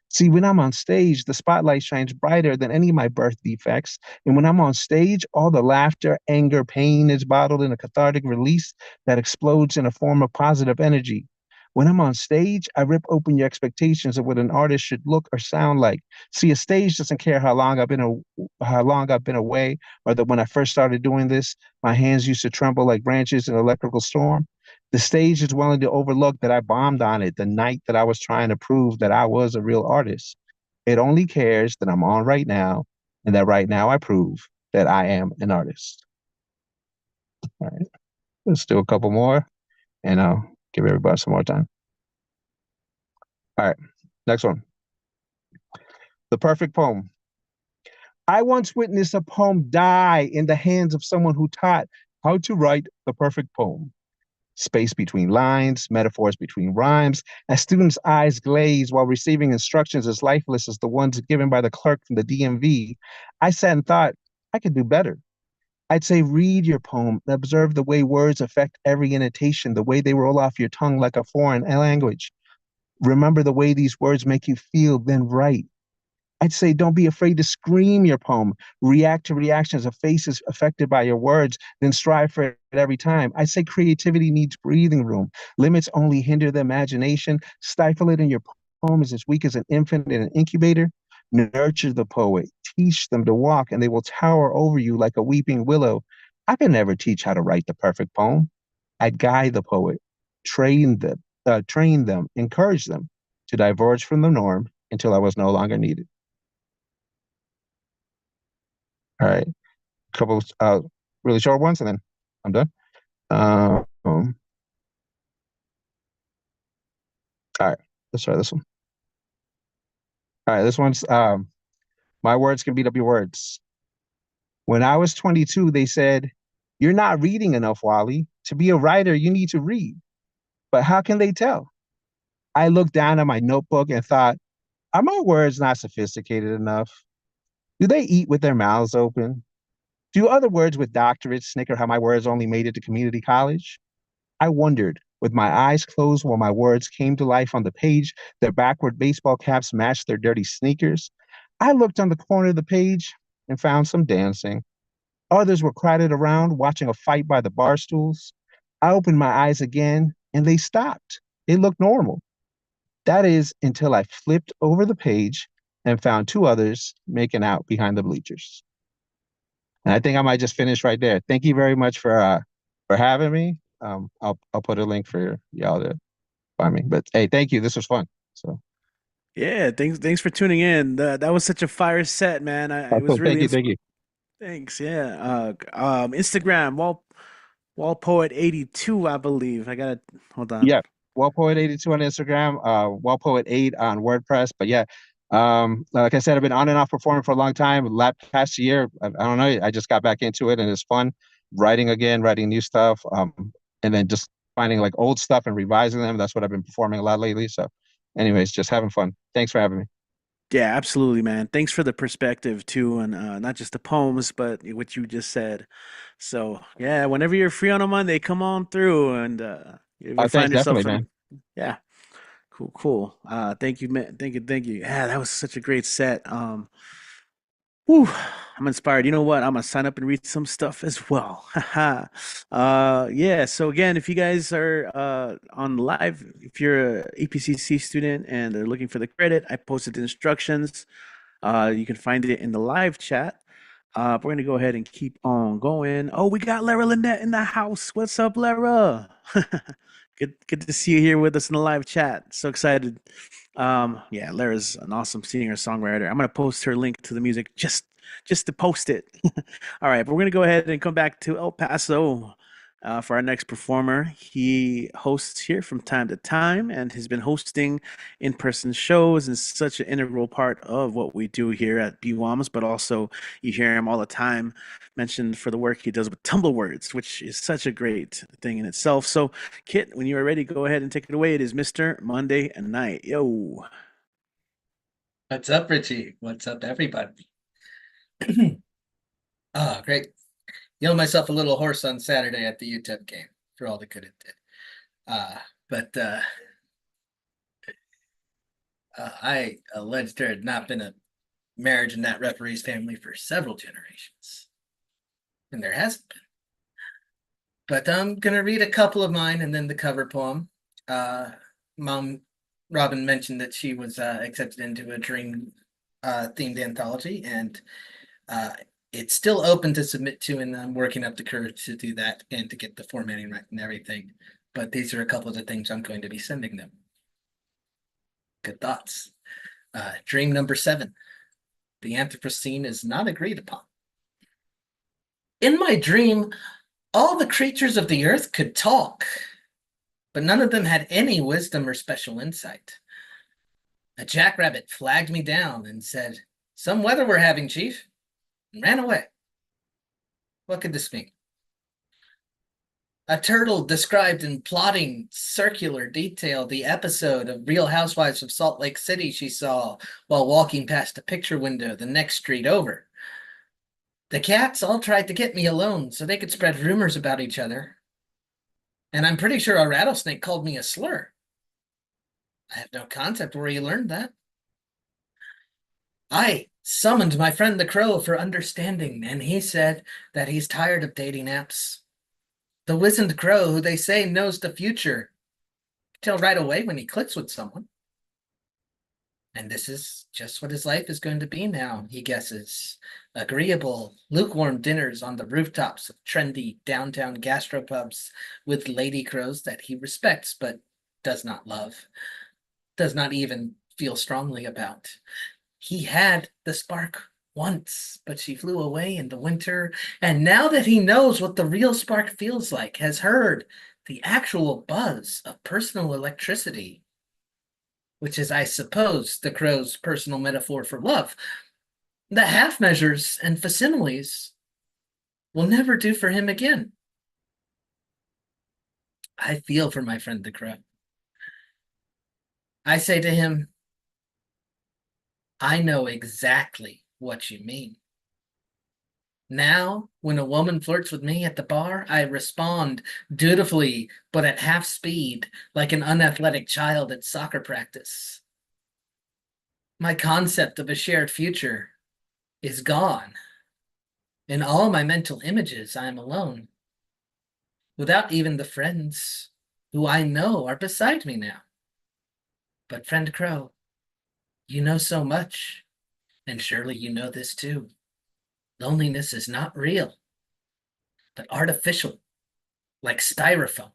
See, when I'm on stage, the spotlight shines brighter than any of my birth defects. And when I'm on stage, all the laughter, anger, pain is bottled in a cathartic release that explodes in a form of positive energy. When I'm on stage, I rip open your expectations of what an artist should look or sound like. See, a stage doesn't care how long I've been away, or that when I first started doing this, my hands used to tremble like branches in an electrical storm. The stage is willing to overlook that I bombed on it the night that I was trying to prove that I was a real artist. It only cares that I'm on right now and that right now I prove that I am an artist. All right, let's do a couple more, and I'll give everybody some more time. All right, next one. The perfect poem. I once witnessed a poem die in the hands of someone who taught how to write the perfect poem. Space between lines, metaphors between rhymes, as students' eyes glaze while receiving instructions as lifeless as the ones given by the clerk from the DMV. I sat and thought, I could do better. I'd say, read your poem and observe the way words affect every intonation, the way they roll off your tongue like a foreign language. Remember the way these words make you feel, then write. I'd say, don't be afraid to scream your poem. React to reactions of faces affected by your words, then strive for it every time. I'd say creativity needs breathing room. Limits only hinder the imagination. Stifle it in your poem is as weak as an infant in an incubator. Nurture the poet. Teach them to walk, and they will tower over you like a weeping willow. I could never teach how to write the perfect poem. I'd guide the poet, train them, encourage them to diverge from the norm until I was no longer needed. All right, a couple really short ones, and then I'm done. All right, let's try this one. All right, this one's my words can beat up your words. When I was 22, they said, "You're not reading enough, Wally. To be a writer, you need to read." But how can they tell? I looked down at my notebook and thought, are my words not sophisticated enough? Do they eat with their mouths open? Do other words with doctorates snicker how my words only made it to community college? I wondered, with my eyes closed while my words came to life on the page, their backward baseball caps matched their dirty sneakers. I looked on the corner of the page and found some dancing. Others were crowded around watching a fight by the bar stools. I opened my eyes again and they stopped. It looked normal. That is until I flipped over the page and found two others making out behind the bleachers. And I think I might just finish right there. Thank you very much for having me. I'll put a link for y'all to find me. But hey, thank you. This was fun. So Yeah, thanks for tuning in. That was such a fire set, man. It was really thank you. thanks. Yeah. Instagram wall poet 82, I believe. I gotta hold on. Yeah, Wall Poet 82 on Instagram, Wall Poet 8 on WordPress. But yeah, like I said, I've been on and off performing for a long time. Past year, I don't know. I just got back into it, and it's fun writing again, writing new stuff, and then just finding like old stuff and revising them. That's what I've been performing a lot lately. So, anyways, just having fun. Thanks for having me. Yeah, absolutely, man. Thanks for the perspective too, and not just the poems, but what you just said. So yeah, whenever you're free on a Monday, come on through, and if you Thanks, find yourself definitely, in, man. yeah, cool. Thank you, man. Thank you. Yeah, that was such a great set. Whew, I'm inspired. You know what? I'm gonna sign up and read some stuff as well. Haha. Yeah. So again, if you guys are on live, if you're a APCC student and are looking for the credit, I posted the instructions. You can find it in the live chat. We're gonna go ahead and keep on going. Oh, we got Lara Lynette in the house. What's up, Lara? Good to see you here with us in the live chat. So excited. Yeah, Lara's an awesome singer-songwriter. I'm gonna post her link to the music just to post it. All right, but we're gonna go ahead and come back to El Paso for our next performer. He hosts here from time to time and has been hosting in-person shows and such an integral part of what we do here at BWOMS, but also you hear him all the time mentioned for the work he does with Tumble Words, which is such a great thing in itself. So, Kit, when you are ready, go ahead and take it away. It is Mr. Monday Night. Yo. What's up, Richie? What's up, everybody? Great. Yelled myself a little hoarse on Saturday at the UTEP game for all the good it did. I alleged there had not been a marriage in that referee's family for several generations. And there hasn't been. But I'm going to read a couple of mine and then the cover poem. Mom, Robin mentioned that she was accepted into a dream themed anthology, and it's still open to submit to, and I'm working up the courage to do that and to get the formatting right and everything. But these are a couple of the things I'm going to be sending them. Good thoughts. Dream number 7. The Anthropocene is not agreed upon. In my dream, All the creatures of the earth could talk, but none of them had any wisdom or special insight. A jackrabbit flagged me down and said, "Some weather we're having, Chief," and ran away. What could this mean? A turtle described in plotting circular detail the episode of Real Housewives of Salt Lake City she saw while walking past a picture window the next street over. The cats all tried to get me alone so they could spread rumors about each other. And I'm pretty sure a rattlesnake called me a slur. I have no concept where he learned that. I summoned my friend the crow for understanding, and he said that he's tired of dating apps. The wizened crow, who they say knows the future, can tell right away when he clicks with someone. And this is just what his life is going to be now, he guesses. Agreeable, lukewarm dinners on the rooftops of trendy downtown gastropubs with lady crows that he respects but does not love, does not even feel strongly about. He had the spark once, but she flew away in the winter. And now that he knows what the real spark feels like, has heard the actual buzz of personal electricity, which is, I suppose, the crow's personal metaphor for love, the half measures and facsimiles will never do for him again. I feel for my friend the crow. I say to him, I know exactly what you mean. Now, when a woman flirts with me at the bar, I respond dutifully, but at half speed, like an unathletic child at soccer practice. My concept of a shared future is gone. In all my mental images, I am alone, without even the friends who I know are beside me now. But friend Crow, you know so much, and surely you know this too. Loneliness is not real, but artificial, like styrofoam.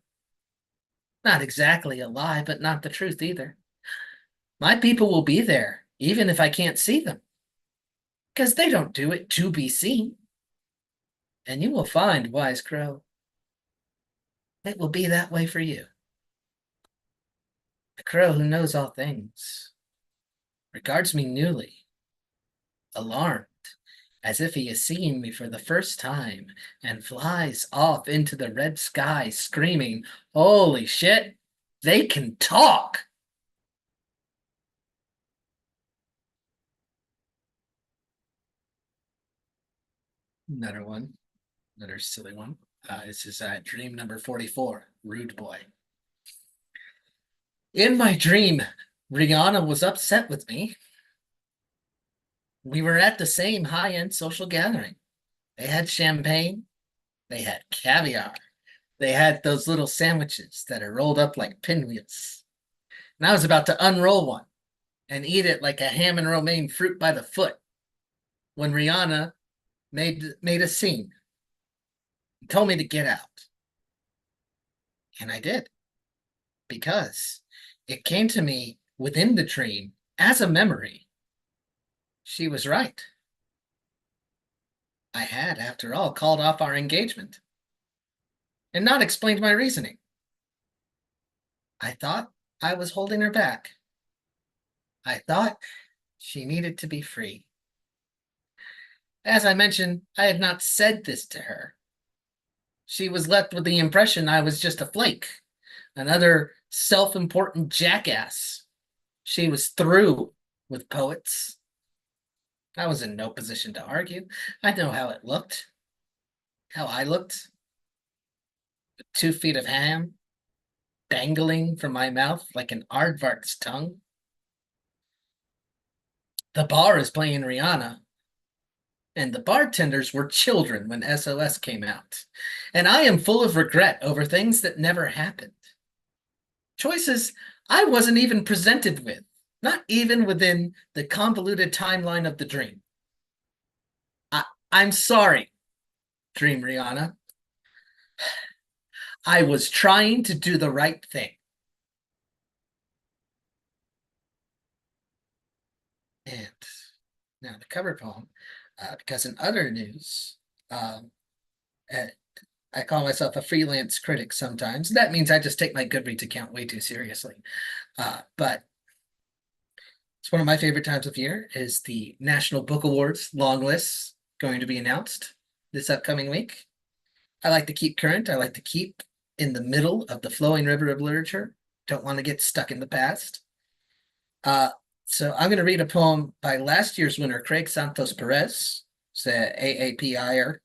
Not exactly a lie, but not the truth either. My people will be there, even if I can't see them, because they don't do it to be seen. And you will find, wise crow, it will be that way for you. The crow who knows all things regards me newly, alarmed, as if he is seeing me for the first time, and flies off into the red sky, screaming, "Holy shit, they can talk!" Another one, another silly one. This is dream number 44, Rude Boy. In my dream, Rihanna was upset with me. We were at the same high-end social gathering. They had champagne, they had caviar, they had those little sandwiches that are rolled up like pinwheels. And I was about to unroll one and eat it like a ham and romaine fruit by the foot when Rihanna made a scene and told me to get out. And I did, because it came to me within the dream as a memory. She was right. I had, after all, called off our engagement and not explained my reasoning. I thought I was holding her back. I thought she needed to be free. As I mentioned, I had not said this to her. She was left with the impression I was just a flake, another self-important jackass. She was through with poets. I was in no position to argue. I know how it looked, how I looked, with 2 feet of ham dangling from my mouth like an aardvark's tongue. The bar is playing Rihanna, and the bartenders were children when SOS came out. And I am full of regret over things that never happened. Choices I wasn't even presented with, not even within the convoluted timeline of the dream. I'm sorry, Dream Rihanna. I was trying to do the right thing. And now the cover poem, because in other news, I call myself a freelance critic sometimes. That means I just take my Goodreads account way too seriously. But it's one of my favorite times of year is the National Book Awards long lists going to be announced this upcoming week. I like to keep current. I like to keep in the middle of the flowing river of literature. Don't want to get stuck in the past. So I'm going to read a poem by last year's winner, Craig Santos Perez. It's an AAPIer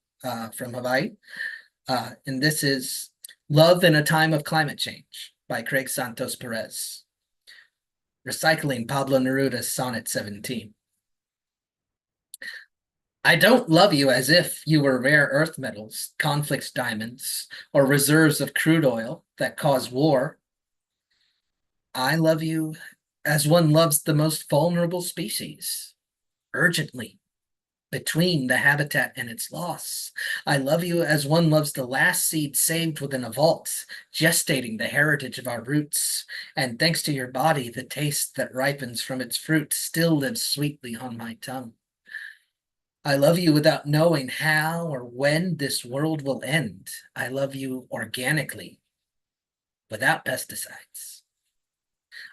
from Hawaii. And this is Love in a Time of Climate Change by Craig Santos Perez. Recycling Pablo Neruda's Sonnet 17. I don't love you as if you were rare earth metals, conflicts diamonds, or reserves of crude oil that cause war. I love you as one loves the most vulnerable species, urgently, between the habitat and its loss. I love you as one loves the last seed saved within a vault, gestating the heritage of our roots. And thanks to your body, the taste that ripens from its fruit still lives sweetly on my tongue. I love you without knowing how or when this world will end. I love you organically, without pesticides.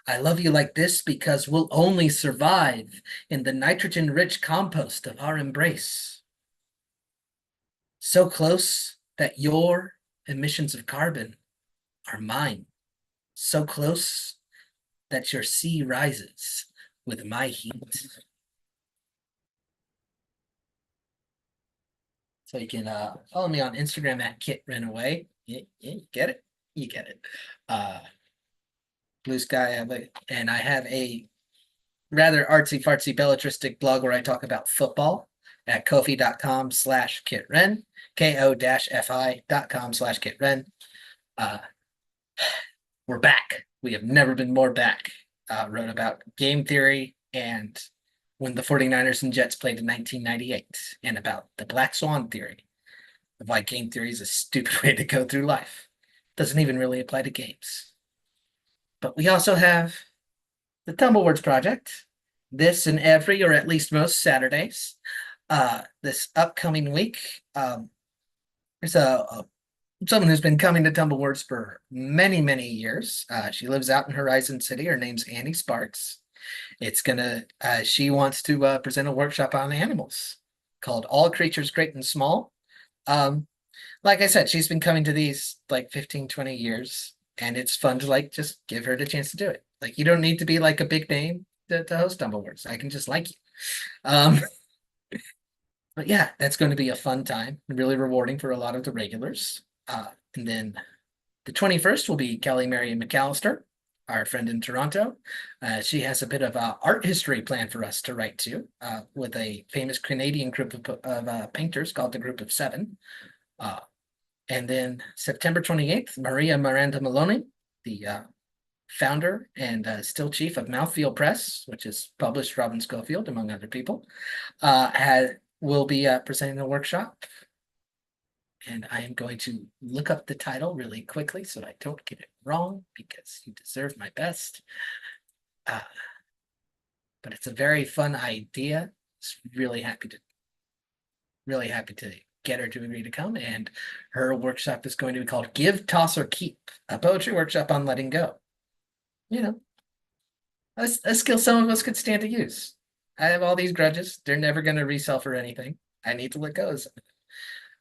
I love you like this because we'll only survive in the nitrogen-rich compost of our embrace. So close that your emissions of carbon are mine. So close that your sea rises with my heat. So you can follow me on Instagram at KitRenaway. You get it? You get it. Blue Sky, and I have a rather artsy-fartsy belletristic blog where I talk about football at kofi.com/KitRen, ko-fi.com/KitRen. We're back. We have never been more back. Wrote about game theory and when the 49ers and Jets played in 1998, and about the Black Swan theory of why game theory is a stupid way to go through life. Doesn't even really apply to games. But we also have the Tumblewords Project, this and every, or at least most Saturdays. This upcoming week, there's someone who's been coming to Tumblewords for many, many years. She lives out in Horizon City. Her name's Annie Sparks. She wants to present a workshop on animals called All Creatures Great and Small. Like I said, she's been coming to these like 15, 20 years, and it's fun to like just give her the chance to do it. Like, you don't need to be like a big name to host Tumblewords. I can just like you. But yeah, that's going to be a fun time, really rewarding for a lot of the regulars. And then the 21st will be Kelly Marion McAllister, our friend in Toronto. She has a bit of art history plan for us to write to with a famous Canadian group of painters called the Group of Seven. And then September 28th, Maria Miranda Maloney, the founder and still chief of Mouthfeel Press, which has published Robin Schofield, among other people, will be presenting a workshop. And I am going to look up the title really quickly so I don't get it wrong, because you deserve my best. But it's a very fun idea. It's really happy to get her to agree to come. And her workshop is going to be called Give, Toss, or Keep, a poetry workshop on letting go. You know, a skill some of us could stand to use. I have all these grudges. They're never going to resell for anything. I need to let go of something.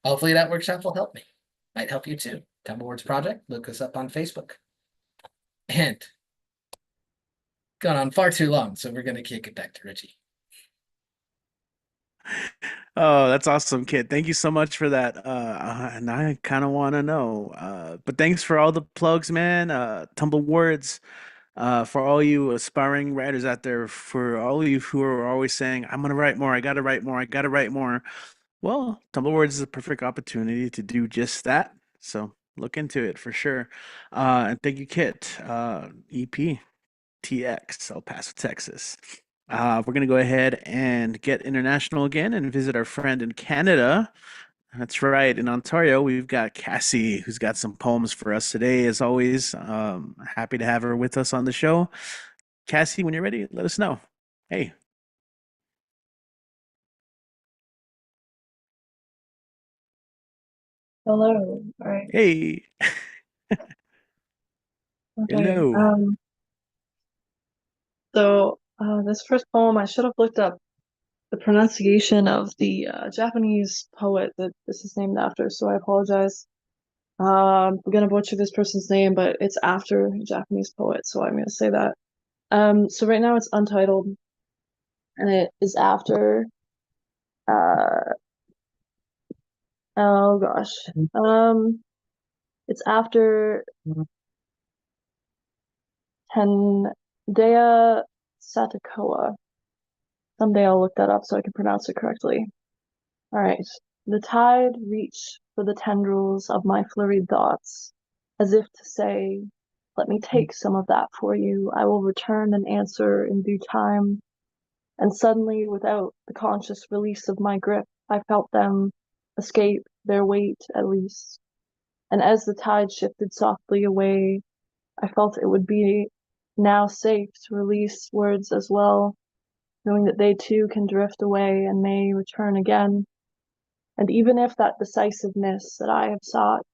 Hopefully that workshop will help me. Might help you too. Tumblewords Project, look us up on Facebook. And gone on far too long, so we're going to kick it back to Richie. Oh, that's awesome, kid. Thank you so much for that. And I kind of want to know. But thanks for all the plugs, man. Tumble words. For all you aspiring writers out there, for all of you who are always saying, "I'm gonna write more. I gotta write more. I gotta write more." Well, Tumble words is a perfect opportunity to do just that. So look into it for sure. And thank you, Kit. EPTX, El Paso, Texas. We're going to go ahead and get international again and visit our friend in Canada. That's right. In Ontario, we've got Cassie, who's got some poems for us today, as always. Happy to have her with us on the show. Cassie, when you're ready, let us know. Hey. Hello. All right. Hey, Okay. hello. This first poem, I should have looked up the pronunciation of the Japanese poet that this is named after, so I apologize. I'm gonna butcher this person's name, but it's after a Japanese poet, so I'm gonna say that. So right now it's untitled, and it is after uh oh gosh. It's after Tendaya Satakoa. Someday I'll look that up so I can pronounce it correctly. All right. The tide reached for the tendrils of my flurried thoughts, as if to say, let me take some of that for you. I will return an answer in due time. And suddenly, without the conscious release of my grip, I felt them escape their weight at least. And as the tide shifted softly away, I felt it would be now safe to release words as well, knowing that they too can drift away and may return again. And even if that decisiveness that I have sought,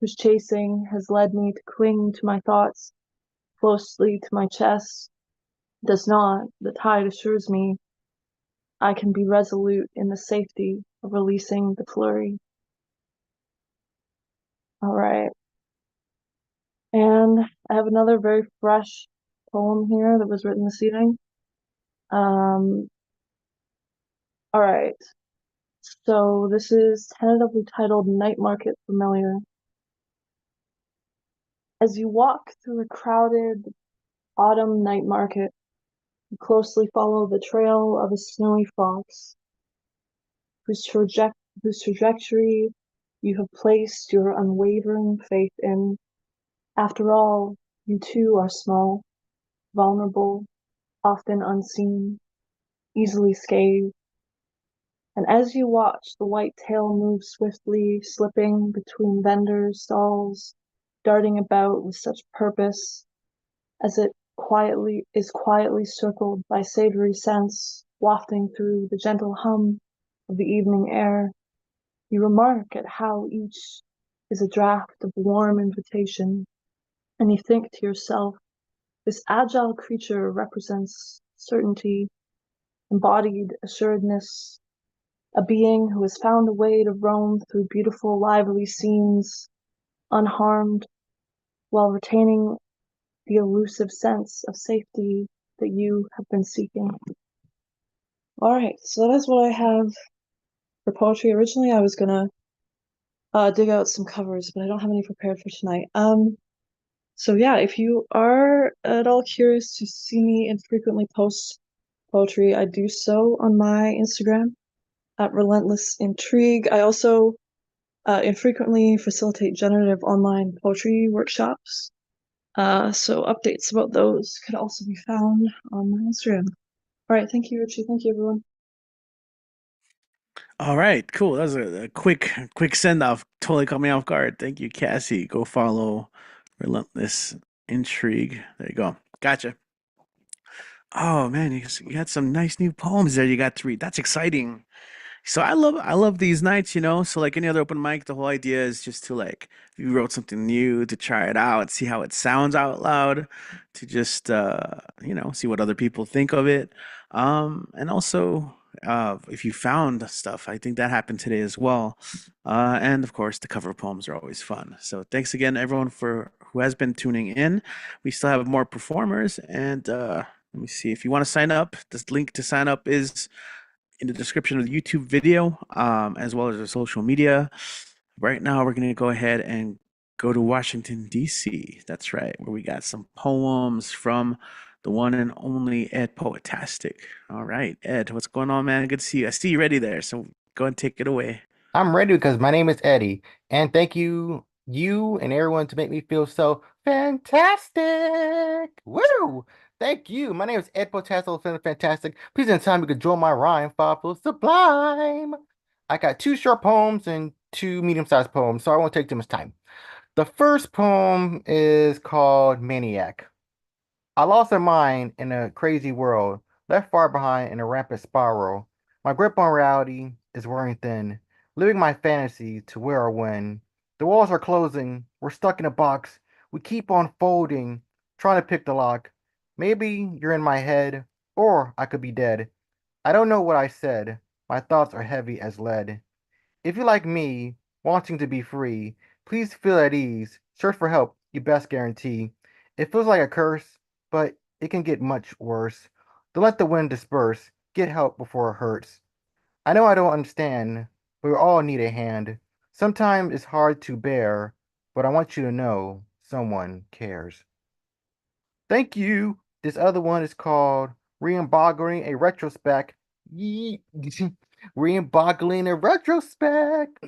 whose chasing has led me to cling to my thoughts closely to my chest, does not, the tide assures me, I can be resolute in the safety of releasing the flurry. All right. And I have another very fresh poem here that was written this evening. All right. So this is tentatively titled Night Market Familiar. As you walk through a crowded autumn night market, you closely follow the trail of a snowy fox, whose trajectory you have placed your unwavering faith in. After all, you too are small, vulnerable, often unseen, easily scathed. And as you watch the white tail move swiftly, slipping between vendors' stalls, darting about with such purpose, as it quietly circled by savory scents wafting through the gentle hum of the evening air, you remark at how each is a draught of warm invitation, and you think to yourself, this agile creature represents certainty, embodied assuredness, a being who has found a way to roam through beautiful, lively scenes, unharmed, while retaining the elusive sense of safety that you have been seeking. All right, so that is what I have for poetry. Originally, I was gonna dig out some covers, but I don't have any prepared for tonight. So yeah, if you are at all curious to see me infrequently post poetry, I do so on my Instagram at Relentless Intrigue. I also infrequently facilitate generative online poetry workshops. So updates about those could also be found on my Instagram. All right, thank you, Richie. Thank you, everyone. All right, cool. That was a quick send off. Totally caught me off guard. Thank you, Cassie. Go follow Relentless Intrigue. There you go. Gotcha. Oh man, you got some nice new poems there you got to read. That's exciting. So I love these nights, you know. So like any other open mic, the whole idea is just to like if you wrote something new to try it out, see how it sounds out loud, to just see what other people think of it. And also if you found stuff, I think that happened today as well. And of course the cover poems are always fun. So thanks again everyone for who has been tuning in. We still have more performers and let me see if you want to sign up. This link to sign up is in the description of the YouTube video, as well as our social media. Right now, we're going to go ahead and go to Washington, D.C. That's right, where we got some poems from the one and only Ed Poetastic. All right, Ed, what's going on, man? Good to see you. I see you ready there, so go and take it away. I'm ready because my name is Eddie, and thank you and everyone to make me feel so fantastic. Woo! Thank you. My name is Ed Potasso, feeling fantastic. Please, in time, you could draw my rhyme. Feel sublime. I got two short poems and two medium-sized poems, so I won't take too much time. The first poem is called Maniac. I lost my mind in a crazy world, left far behind in a rampant spiral. My grip on reality is wearing thin. living my fantasy to where or when. The walls are closing. We're stuck in a box. We keep on folding, trying to pick the lock. Maybe you're in my head, or I could be dead. I don't know what I said. My thoughts are heavy as lead. If you like me, wanting to be free, please feel at ease. Search for help, you best guarantee. It feels like a curse, but it can get much worse. Don't let the wind disperse. Get help before it hurts. I know I don't understand, but we all need a hand. Sometimes it's hard to bear, but I want you to know someone cares. Thank you. This other one is called Re-emboggling a Retrospect. Re-emboggling a Retrospect.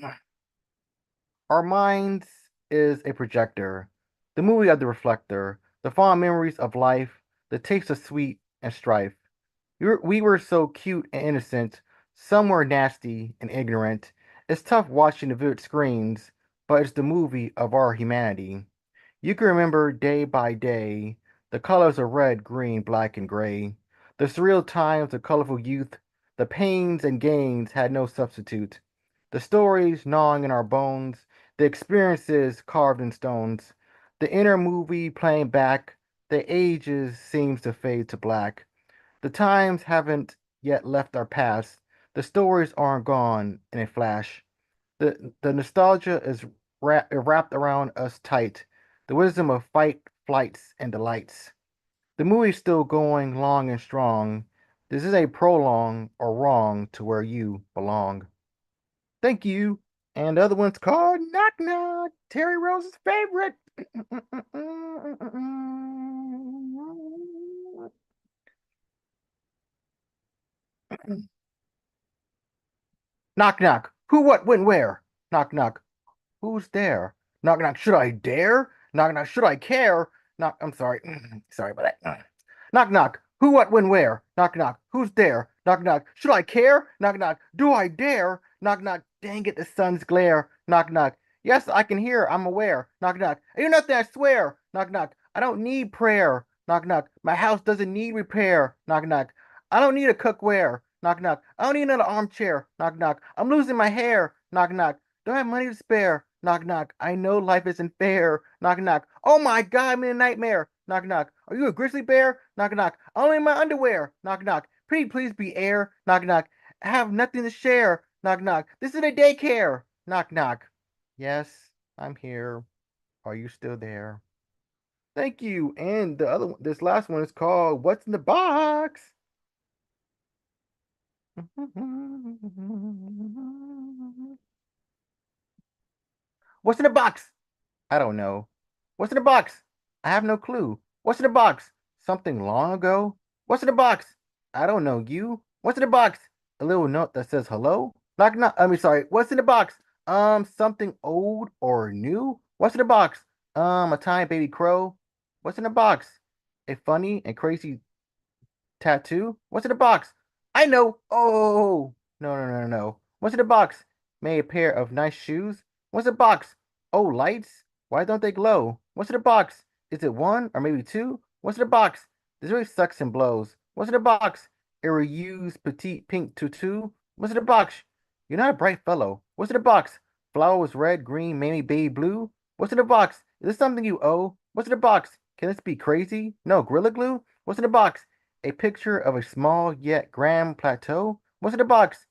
Our minds is a projector, the movie of the reflector, the fond memories of life, the taste of sweet and strife. We were so cute and innocent, some were nasty and ignorant. It's tough watching the vivid screens, but it's the movie of our humanity. You can remember day by day the colors of red, green, black, and gray, the surreal times of colorful youth, the pains and gains had no substitute, the stories gnawing in our bones, the experiences carved in stones, the inner movie playing back, the ages seems to fade to black. The times haven't yet left our past, the stories aren't gone in a flash. The nostalgia is wrapped around us tight. The wisdom of fight, flights, and delights. The movie's still going long and strong. This is a prolong or wrong to where you belong. Thank you. And the other one's called Knock Knock, Terry Rose's favorite. Knock knock. Who, what, when, where? Knock knock. Who's there? Knock knock. Should I dare? Knock knock. Should I care? Knock. I'm sorry. Sorry about that. Knock knock. Who, what, when, where? Knock knock. Who's there? Knock knock. Should I care? Knock knock. Do I dare? Knock knock. Dang it, the sun's glare. Knock knock. Yes, I can hear. I'm aware. Knock knock. I do nothing, I swear. Knock knock. I don't need prayer. Knock knock. My house doesn't need repair. Knock knock. I don't need a cookware. Knock knock. I don't need another armchair. Knock knock. I'm losing my hair. Knock knock. Don't have money to spare. Knock knock. I know life isn't fair. Knock knock. Oh my God, I'm in a nightmare. Knock knock. Are you a grizzly bear? Knock knock. Only in my underwear. Knock knock. Pretty please be air. Knock knock. I have nothing to share. Knock knock. This is a daycare. Knock knock. Yes, I'm here. Are you still there? Thank you. And the other one, this last one is called What's in the Box? What's in the box? I don't know. What's in the box? I have no clue. What's in the box? Something long ago? What's in the box? I don't know. You? What's in the box? A little note that says hello? Knock knock. I mean, sorry. What's in the box? Something old or new? What's in the box? A tiny baby crow. What's in the box? A funny and crazy tattoo? What's in the box? I know. Oh, no, no, no, no, no. What's in the box? Maybe a pair of nice shoes? What's in the box? Oh, lights? Why don't they glow? What's in the box? Is it one or maybe two? What's in the box? This really sucks and blows. What's in the box? A reused petite pink tutu? What's in the box? You're not a bright fellow. What's in the box? Flowers red, green, maybe baby blue? What's in the box? Is this something you owe? What's in the box? Can this be crazy? No, Gorilla Glue? What's in the box? A picture of a small yet grand plateau? What's in the box?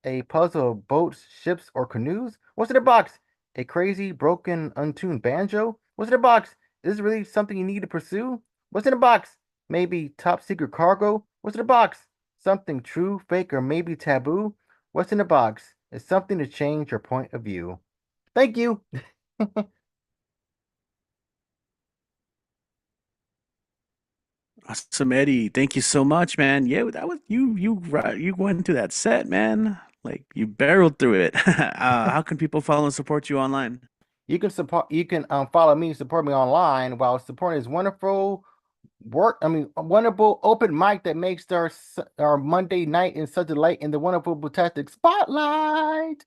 A puzzle of boats, ships, or canoes? What's in the box? A crazy, broken, untuned banjo? What's in the box? Is this really something you need to pursue? What's in the box? Maybe top secret cargo? What's in the box? Something true, fake, or maybe taboo? What's in the box? It's something to change your point of view. Thank you. Awesome, Eddie. Thank you so much, man. Yeah, that was you went through that set, man. Like you barreled through it. How can people follow and support you online? You can follow me, support me online while supporting this wonderful a wonderful open mic that makes our Monday night in such a light in the wonderful fantastic spotlight.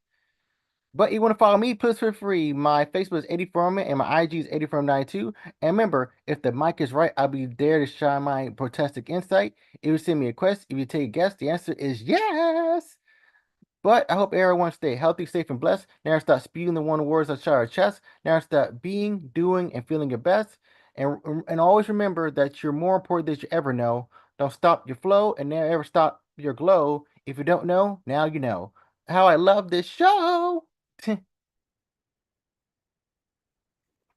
But you want to follow me, please feel free. My Facebook is 80Firman and my IG is 80Firm92. And remember, if the mic is right, I'll be there to shine my protestic insight. If you send me a request, if you take a guess, the answer is yes. But I hope everyone stay healthy, safe, and blessed. Never stop speaking the one words that our chest. Never stop being, doing, and feeling your best. And always remember that you're more important than you ever know. Don't stop your flow and never ever stop your glow. If you don't know, now you know. How I love this show.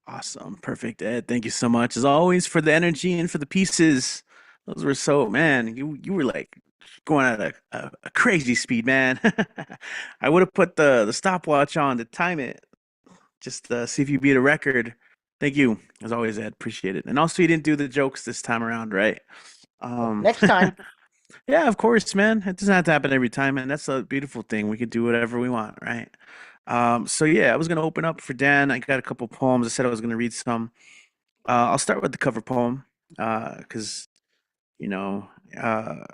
Awesome. Perfect, Ed. Thank you so much, as always, for the energy and for the pieces. Those were so, man, you were like going at a crazy speed, man. I would have put the stopwatch on to time it, just see if you beat a record. Thank you, as always, Ed. Appreciate it. And also, you didn't do the jokes this time around, right? Next time. Yeah, of course, man. It doesn't have to happen every time, and that's a beautiful thing. We could do whatever we want, right? So yeah, I was gonna open up for Dan. I got a couple poems. I said I was gonna read some. I'll start with the cover poem, because you know, I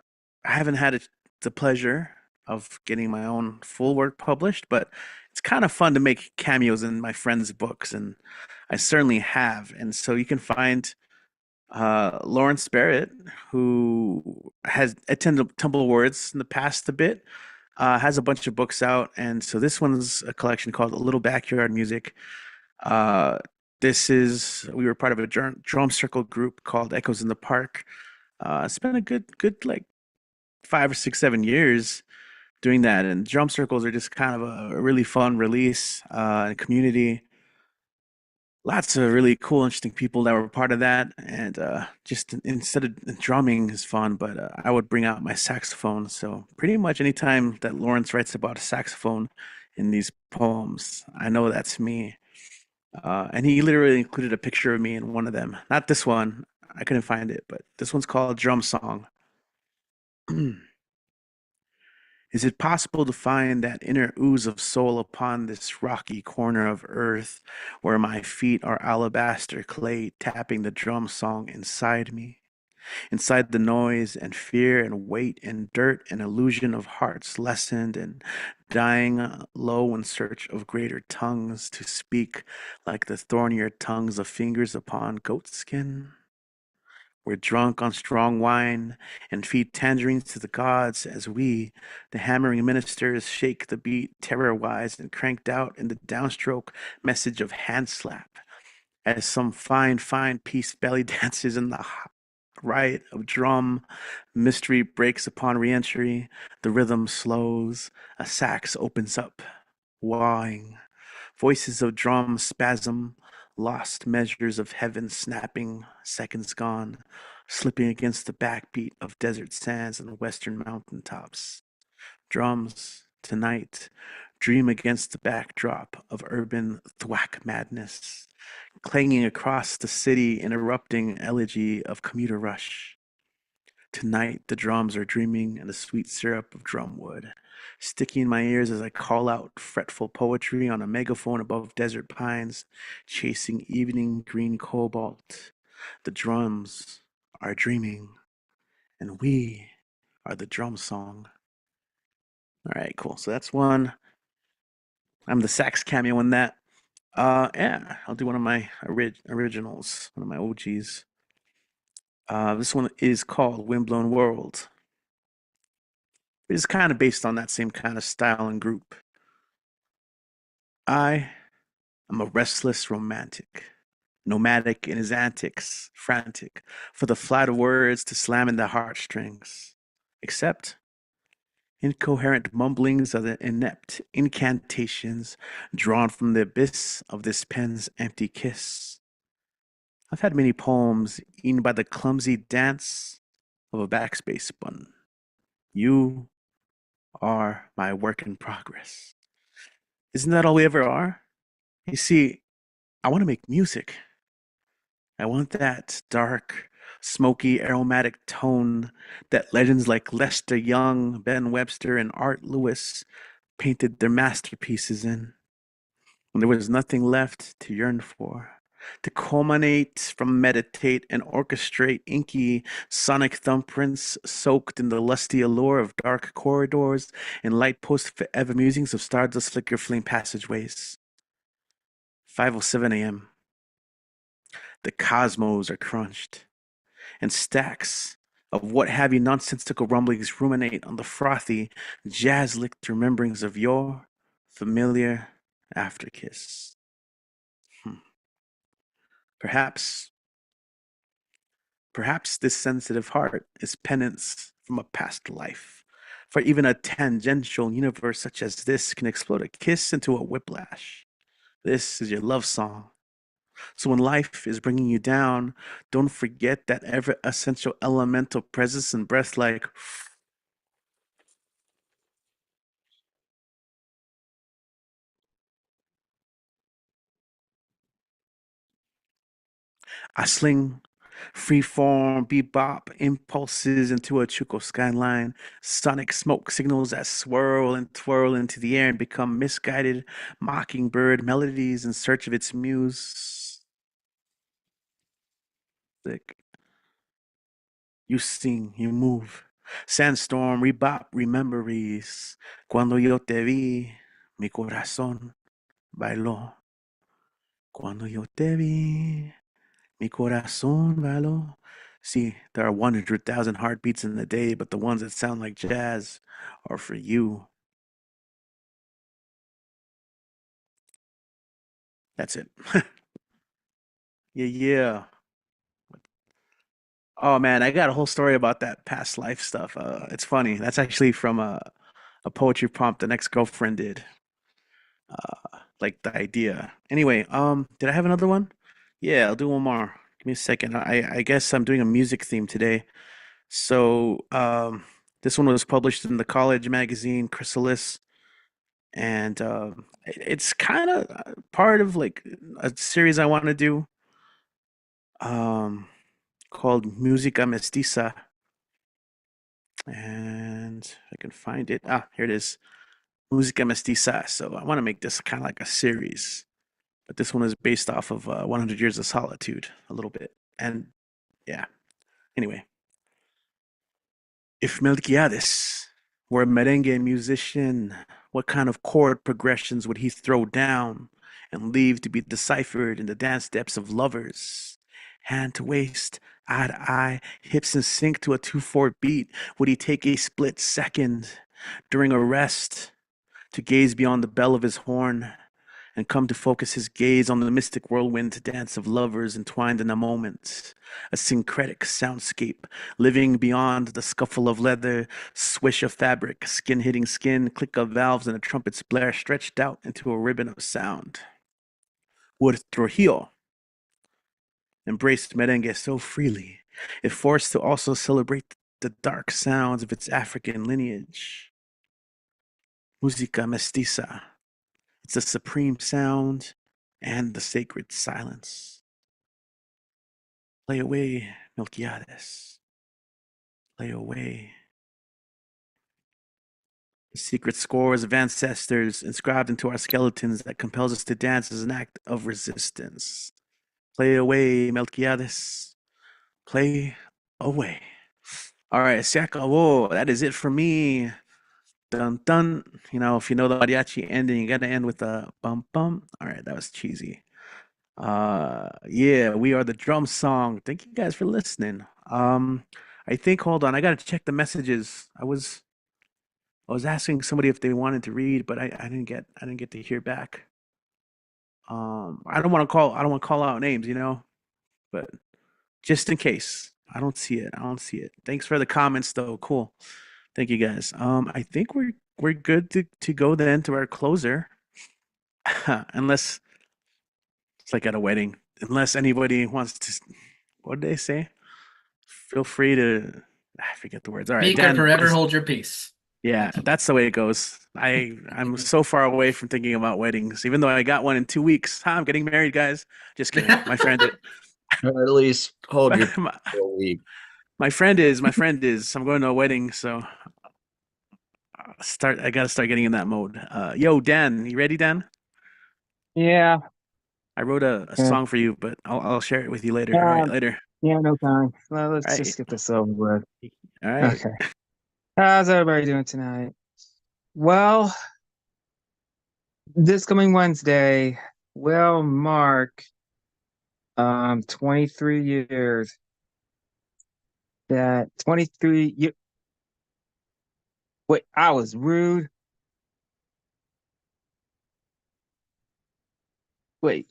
haven't had the pleasure of getting my own full work published, but it's kind of fun to make cameos in my friends' books, and I certainly have. And so you can find Lawrence Barrett, who has attended Tumble Words in the past a bit, has a bunch of books out, and so this one's a collection called A Little Backyard Music. Uh, this is we were part of a drum circle group called Echoes in the Park. It's been a good like 5 or 6, 7 years doing that, and drum circles are just kind of a really fun release and community. Lots of really cool, interesting people that were part of that, and just instead of drumming is fun, but I would bring out my saxophone. So pretty much anytime that Lawrence writes about a saxophone in these poems, I know that's me. And he literally included a picture of me in one of them. Not this one, I couldn't find it, but this one's called Drum Song. Is it possible to find that inner ooze of soul upon this rocky corner of earth where my feet are alabaster clay tapping the drum song inside me? Inside the noise and fear and weight and dirt and illusion of hearts lessened and dying low in search of greater tongues to speak like the thornier tongues of fingers upon goat skin? We're drunk on strong wine and feed tangerines to the gods as we, the hammering ministers, shake the beat terror wise and cranked out in the downstroke message of hand slap as some fine piece belly dances in the riot of drum. Mystery breaks upon reentry. The rhythm slows. A sax opens up, wahing. Voices of drum spasm, lost measures of heaven snapping, seconds gone, slipping against the backbeat of desert sands and western mountain tops. Drums, tonight, dream against the backdrop of urban thwack madness, clanging across the city in erupting elegy of commuter rush. Tonight, the drums are dreaming in the sweet syrup of drumwood, sticky in my ears as I call out fretful poetry on a megaphone above desert pines, chasing evening green cobalt. The drums are dreaming, and we are the drum song. All right, cool. So that's one. I'm the sax cameo in that. Yeah, I'll do one of my originals, one of my OGs. This one is called Windblown World. It's kind of based on that same kind of style and group. I am a restless romantic, nomadic in his antics, frantic, for the flight of words to slam in the heartstrings. Except incoherent mumblings of the inept incantations drawn from the abyss of this pen's empty kiss. I've had many poems eaten by the clumsy dance of a backspace button. You are my work in progress. Isn't that all we ever are? You see, I want to make music. I want that dark, smoky, aromatic tone that legends like Lester Young, Ben Webster, and Art Lewis painted their masterpieces in. When there was nothing left to yearn for, to culminate from meditate and orchestrate inky sonic thumbprints soaked in the lusty allure of dark corridors and light post forever musings of stardust flicker flame passageways. 5:07 a.m. The cosmos are crunched, and stacks of what have you nonsensical rumblings ruminate on the frothy, jazz-licked rememberings of your familiar afterkiss. Perhaps, perhaps this sensitive heart is penance from a past life. For even a tangential universe such as this can explode a kiss into a whiplash. This is your love song. So when life is bringing you down, don't forget that ever essential elemental presence and breath like I sling freeform bebop impulses into a Chuko skyline, sonic smoke signals that swirl and twirl into the air and become misguided mockingbird melodies in search of its muse. Like, you sing, you move. Sandstorm, rebop, rememories. Cuando yo te vi, mi corazón bailó. Cuando yo te vi, mi corazón bailó. See, there are 100,000 heartbeats in a day, but the ones that sound like jazz are for you. That's it. Yeah, yeah. Oh man, I got a whole story about that past life stuff. It's funny. That's actually from a poetry prompt an ex-girlfriend did. Like the idea. Anyway, did I have another one? Yeah, I'll do one more. Give me a second. I guess I'm doing a music theme today. So, this one was published in the college magazine Chrysalis, and it's kind of part of like a series I want to do, um, called Música Mestiza, and I can find it. Ah, here it is, Música Mestiza. So I want to make this kind of like a series, but this one is based off of 100 Years of Solitude a little bit, and yeah. Anyway, if Melquiades were a merengue musician, what kind of chord progressions would he throw down and leave to be deciphered in the dance steps of lovers? Hand to waist, eye to eye, hips in sync to a 2/4 beat. Would he take a split second during a rest to gaze beyond the bell of his horn and come to focus his gaze on the mystic whirlwind dance of lovers entwined in a moment, a syncretic soundscape, living beyond the scuffle of leather, swish of fabric, skin hitting skin, click of valves, and a trumpet's blare stretched out into a ribbon of sound? Would Trujillo embrace merengue so freely, if forced to also celebrate the dark sounds of its African lineage? Música mestiza. It's the supreme sound and the sacred silence. Play away, Melquiades. Play away. The secret scores of ancestors inscribed into our skeletons that compels us to dance as an act of resistance. Play away, Melquiades. Play away. All right, se acabó. That is it for me. Dun dun. You know, if you know the mariachi ending, you gotta end with a bum bum. All right, that was cheesy. Yeah, we are the drum song. Thank you guys for listening. I think, hold on, I gotta check the messages. I was asking somebody if they wanted to read, but I didn't get to hear back. I don't want to call out names, but just in case. I don't see it. Thanks for the comments though. Cool. Thank you guys. I think we're good to go then to our closer. Unless it's like at a wedding. Unless anybody wants to, what did they say? Feel free to, I forget the words. All right, Speak or Dan. forever hold your peace. Yeah, that's the way it goes. I'm so far away from thinking about weddings, even though I got one in 2 weeks. I'm getting married, guys. Just kidding. My friend, Or at least hold your my, for a week. my friend is. I'm going to a wedding, so I gotta start getting in that mode. Yo, Dan, you ready, Dan? Yeah, I wrote a yeah, song for you, but I'll share it with you later. All right, later. yeah, no time. Well, All let's right, just get this over with. all right. Okay. How's everybody doing tonight? Well, this coming Wednesday will mark 23 years that 23 year. Wait, I was rude. Wait.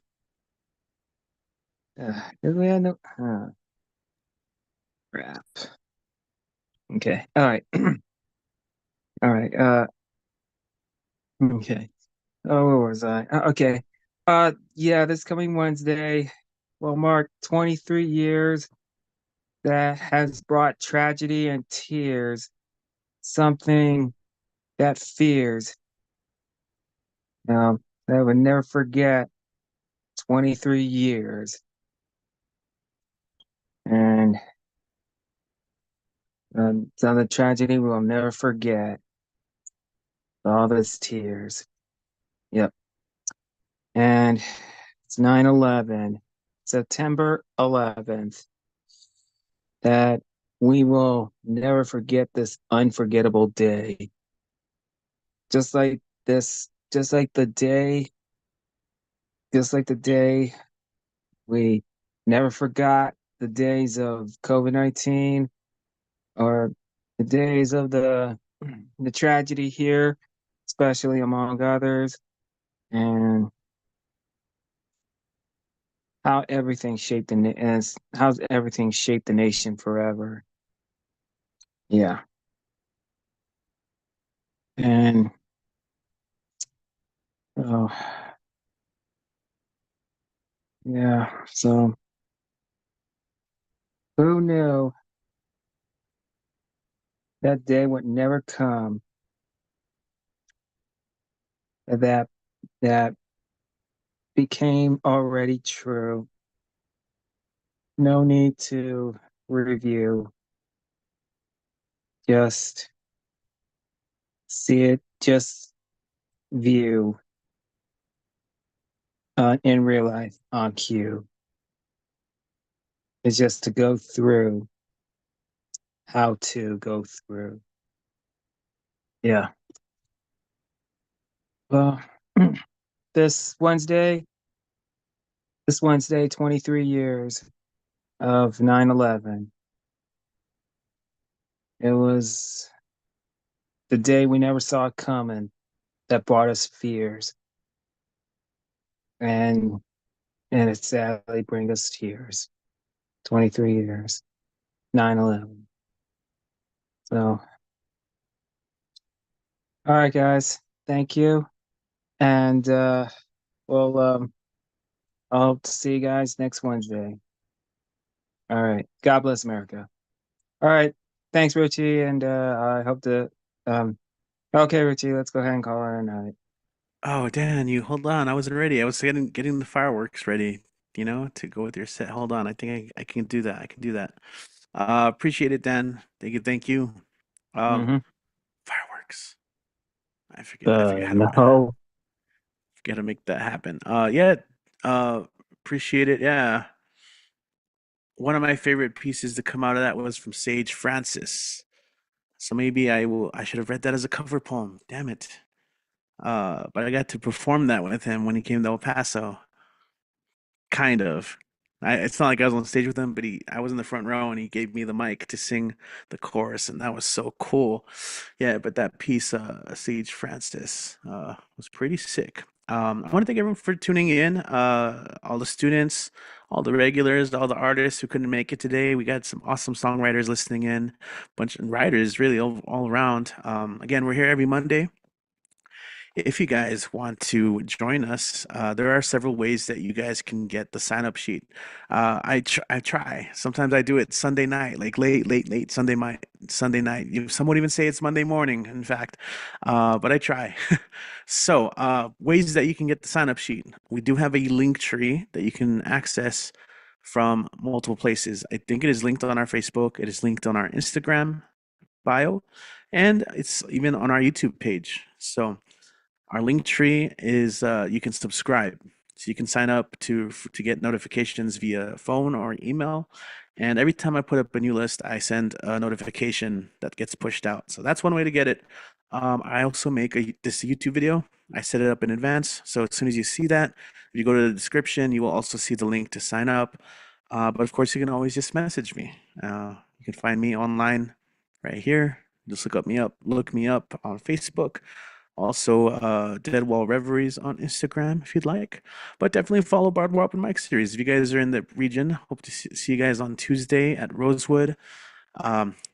Did we have no? Crap. Okay. All right. All right. Okay. Oh, where was I? Okay. Yeah, this coming Wednesday will mark 23 years that has brought tragedy and tears, something that fears. That I would never forget 23 years. And some of the tragedy we'll never forget. All those tears. Yep. And it's 9/11, September 11th, that we will never forget this unforgettable day. Just like this, just like the day we never forgot the days of COVID-19 or the days of the tragedy here, especially among others, and how everything shaped how everything shaped the nation forever. Yeah. And oh yeah, so who knew that day would never come, that that became already true. No need to review. Just see it, just view in real life on cue. It's just to go through how to go through. Yeah. Well, this Wednesday, 23 years of 9/11. It was the day we never saw coming that brought us fears. And it sadly brings us tears. 23 years, 9/11. So, all right, guys, thank you. And well, I'll see you guys next Wednesday. All right. God bless America. All right. Thanks, Richie. And I hope to. Okay, Richie, let's go ahead and call it a night. Oh, Dan, you hold on. I wasn't ready. I was getting the fireworks ready, to go with your set. Hold on. I think I can do that. I can do that. Appreciate it, Dan. Thank you. Mm-hmm. Fireworks. I forget No. forget to make that happen. Yeah. Appreciate it. Yeah. One of my favorite pieces to come out of that was from Sage Francis. So maybe I should have read that as a cover poem. Damn it. But I got to perform that with him when he came to El Paso. Kind of. It's not like I was on stage with him, but I was in the front row and he gave me the mic to sing the chorus, and that was so cool. Yeah, but that piece, Sage Francis, was pretty sick. I want to thank everyone for tuning in. All the students, all the regulars, all the artists who couldn't make it today. We got some awesome songwriters listening in, bunch of writers really all around. Again, we're here every Monday. If you guys want to join us, there are several ways that you guys can get the sign up sheet. I try. Sometimes I do it Sunday night, like late Sunday night. Some would even say it's Monday morning, in fact. But I try. So, ways that you can get the sign up sheet. We do have a link tree that you can access from multiple places. I think it is linked on our Facebook. It is linked on our Instagram bio, and it's even on our YouTube page. So our link tree is you can subscribe. So you can sign up to get notifications via phone or email. And every time I put up a new list, I send a notification that gets pushed out. So that's one way to get it. I also make this YouTube video. I set it up in advance. So as soon as you see that, if you go to the description, you will also see the link to sign up. But of course, you can always just message me. You can find me online right here. Just look me up on Facebook. Also, Dead Wall Reveries on Instagram if you'd like. But definitely follow Barbed Open Mic Series. If you guys are in the region, hope to see you guys on Tuesday at Rosewood.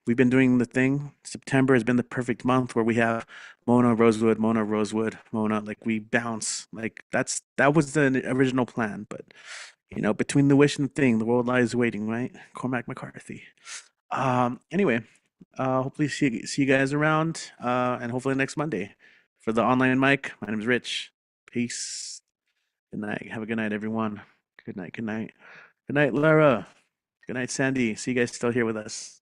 We've been doing the thing. September has been the perfect month where we have Mona Rosewood, Mona Rosewood, Mona. Like we bounce. Like that was the original plan. But between the wish and the thing, the world lies waiting, right? Cormac McCarthy. Anyway, hopefully see you guys around. And hopefully next Monday for the online mic. My name is Rich. Peace. Good night. Have a good night, everyone. Good night. Good night. Good night, Lara. Good night, Sandy. See you guys still here with us.